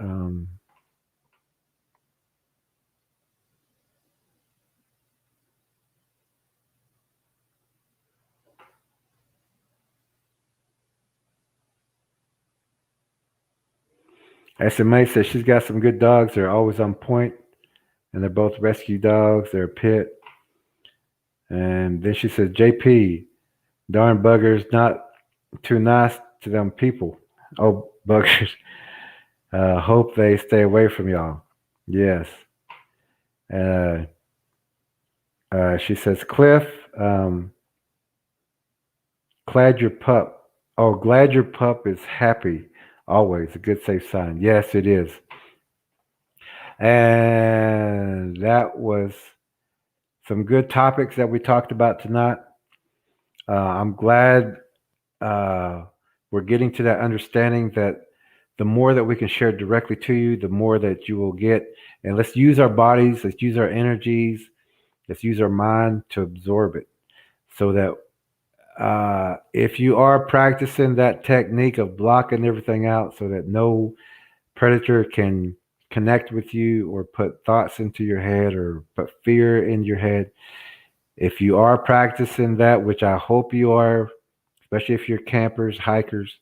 A: SMA says she's got some good dogs. They're always on point, and they're both rescue dogs. They're a pit. And then she says, JP, darn buggers, not too nice to them people. Oh, buggers. Hope they stay away from y'all. Yes. Uh, she says, Cliff, glad your pup. Oh, glad your pup is happy. Always a good, safe sign. Yes, it is. And that was some good topics that we talked about tonight. I'm glad we're getting to that understanding that the more that we can share directly to you, the more that you will get. And let's use our bodies, let's use our energies, let's use our mind to absorb it. So that if you are practicing that technique of blocking everything out so that no predator can connect with you or put thoughts into your head or put fear in your head, if you are practicing that, which I hope you are, especially if you're campers, hikers,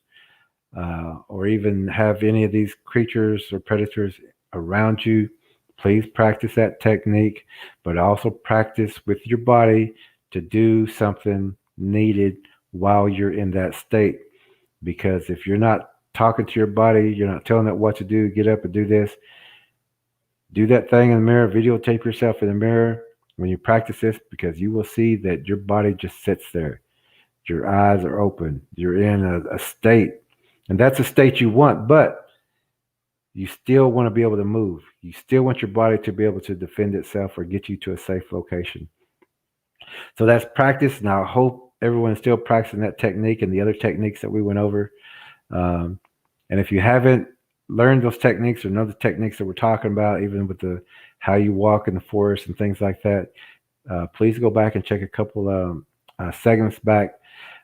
A: or even have any of these creatures or predators around you, please practice that technique, but also practice with your body to do something needed while you're in that state. Because if you're not talking to your body, you're not telling it what to do, get up and do this, do that thing in the mirror, videotape yourself in the mirror when you practice this, because you will see that your body just sits there. Your eyes are open. You're in a state, and that's a state you want, but you still want to be able to move. You still want your body to be able to defend itself or get you to a safe location. So that's practice, and I hope everyone's still practicing that technique and the other techniques that we went over. And if you haven't learned those techniques or know the techniques that we're talking about, even with the how you walk in the forest and things like that, please go back and check a couple segments back.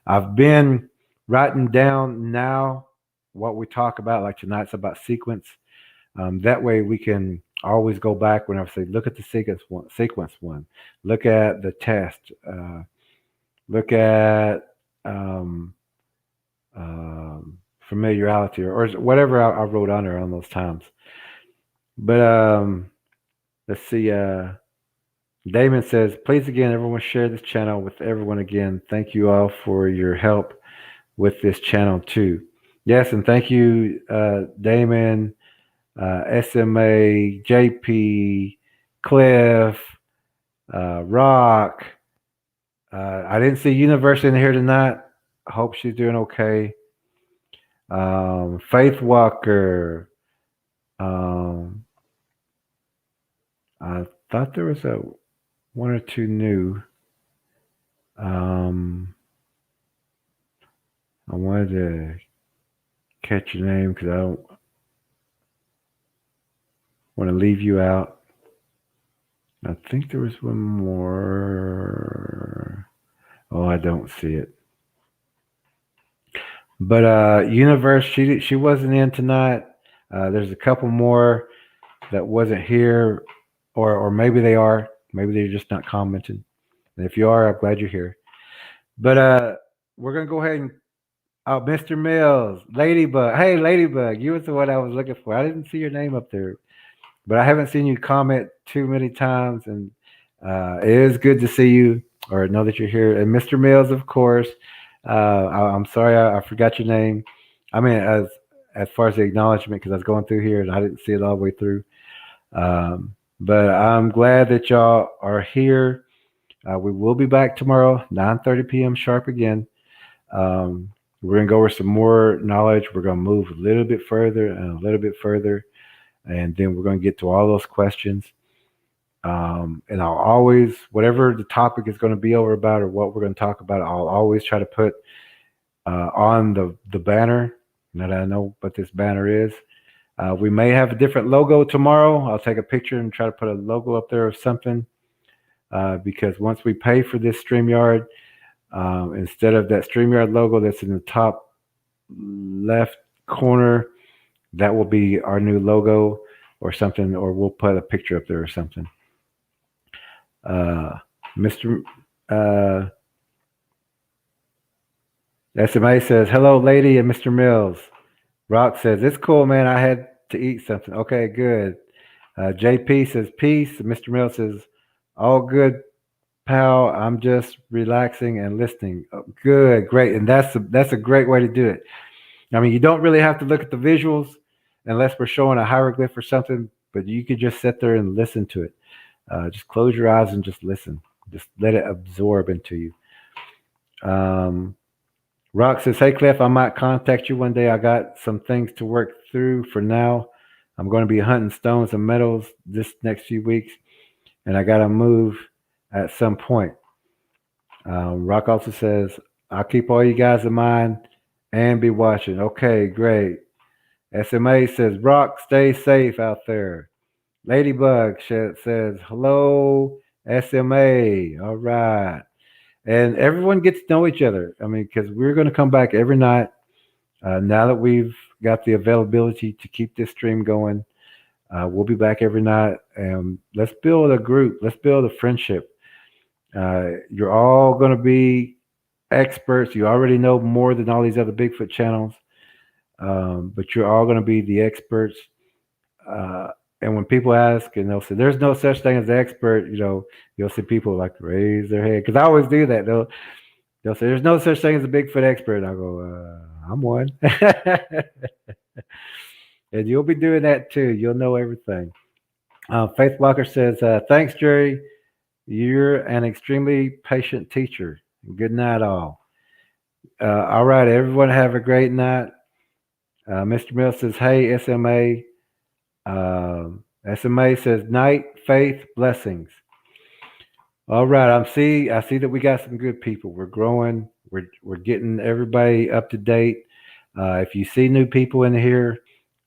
A: I've been writing down now what we talk about, like tonight's about sequence. That way we can always go back whenever I say, look at the sequence one, look at the test, look at familiarity or whatever I wrote on there on those times. But let's see. Damon says, please again, everyone share this channel with everyone again. Thank you all for your help with this channel too. Yes, and thank you, Damon, SMA, JP, Cliff, Rock. I didn't see Universe in here tonight. I hope she's doing okay. Faith Walker. I thought there was one or two new. I wanted to catch your name because I don't want to leave you out. I think there was one more. Oh, I don't see it. But Universe, she wasn't in tonight. There's a couple more that wasn't here, or maybe they are. Maybe they're just not commenting. And if you are, I'm glad you're here. But we're gonna go ahead and Mr. Mills, Ladybug. Hey, Ladybug, you was the one I was looking for. I didn't see your name up there. but I haven't seen you comment too many times, and it is good to see you or know that you're here. And Mr. Mills, of course. I'm sorry I forgot your name. I mean, as far as the acknowledgement, because I was going through here and I didn't see it all the way through. But I'm glad that y'all are here. We will be back tomorrow, 9:30 p.m. sharp again. We're gonna go over some more knowledge. We're gonna move a little bit further and a little bit further, and then we're gonna get to all those questions. And I'll always, whatever the topic is going to be over about or what we're going to talk about, I'll always try to put on the banner that I know what this banner is. We may have a different logo tomorrow. I'll take a picture and try to put a logo up there of something because once we pay for this StreamYard, instead of that StreamYard logo that's in the top left corner, that will be our new logo or something, or we'll put a picture up there or something. Mr. SMA says, hello, lady and Mr. Mills. Rock says, it's cool, man. I had to eat something. Okay, good. JP says, peace. Mr. Mills says, all good, pal. I'm just relaxing and listening. Oh, good, great. And that's a great way to do it. I mean, you don't really have to look at the visuals unless we're showing a hieroglyph or something, but you could just sit there and listen to it. Just close your eyes and just listen. Just let it absorb into you. Rock says, hey, Cliff, I might contact you one day. I got some things to work through for now. I'm going to be hunting stones and metals this next few weeks, and I got to move at some point. Rock also says, I'll keep all you guys in mind and be watching. Okay, great. SMA says, Rock, stay safe out there. Ladybug says, hello, SMA. All right. And everyone gets to know each other. I mean, because we're going to come back every night now that we've got the availability to keep this stream going. We'll be back every night. And let's build a group. Let's build a friendship. You're all going to be experts. You already know more than all these other Bigfoot channels. But you're all going to be the experts. And when people ask and they'll say, there's no such thing as an expert, you'll see people like raise their head. Because I always do that. They'll say, there's no such thing as a Bigfoot expert. And I go, I'm one. And you'll be doing that too. You'll know everything. Faith Walker says, thanks, Jerry. You're an extremely patient teacher. Good night, all. All right, everyone have a great night. Mr. Mill says, hey, SMA. SMA says, night, faith, blessings. All right, I see that we got some good people. We're growing. We're getting everybody up to date. If you see new people in here,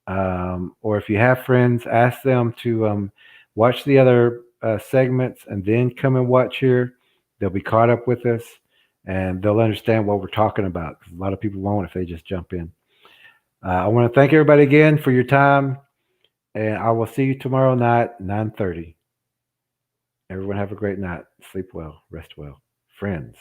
A: or if you have friends, ask them to watch the other segments and then come and watch here. They'll be caught up with us and they'll understand what we're talking about. A lot of people won't if they just jump in. I want to thank everybody again for your time. And I will see you tomorrow night, 9:30. Everyone have a great night. Sleep well. Rest well. Friends.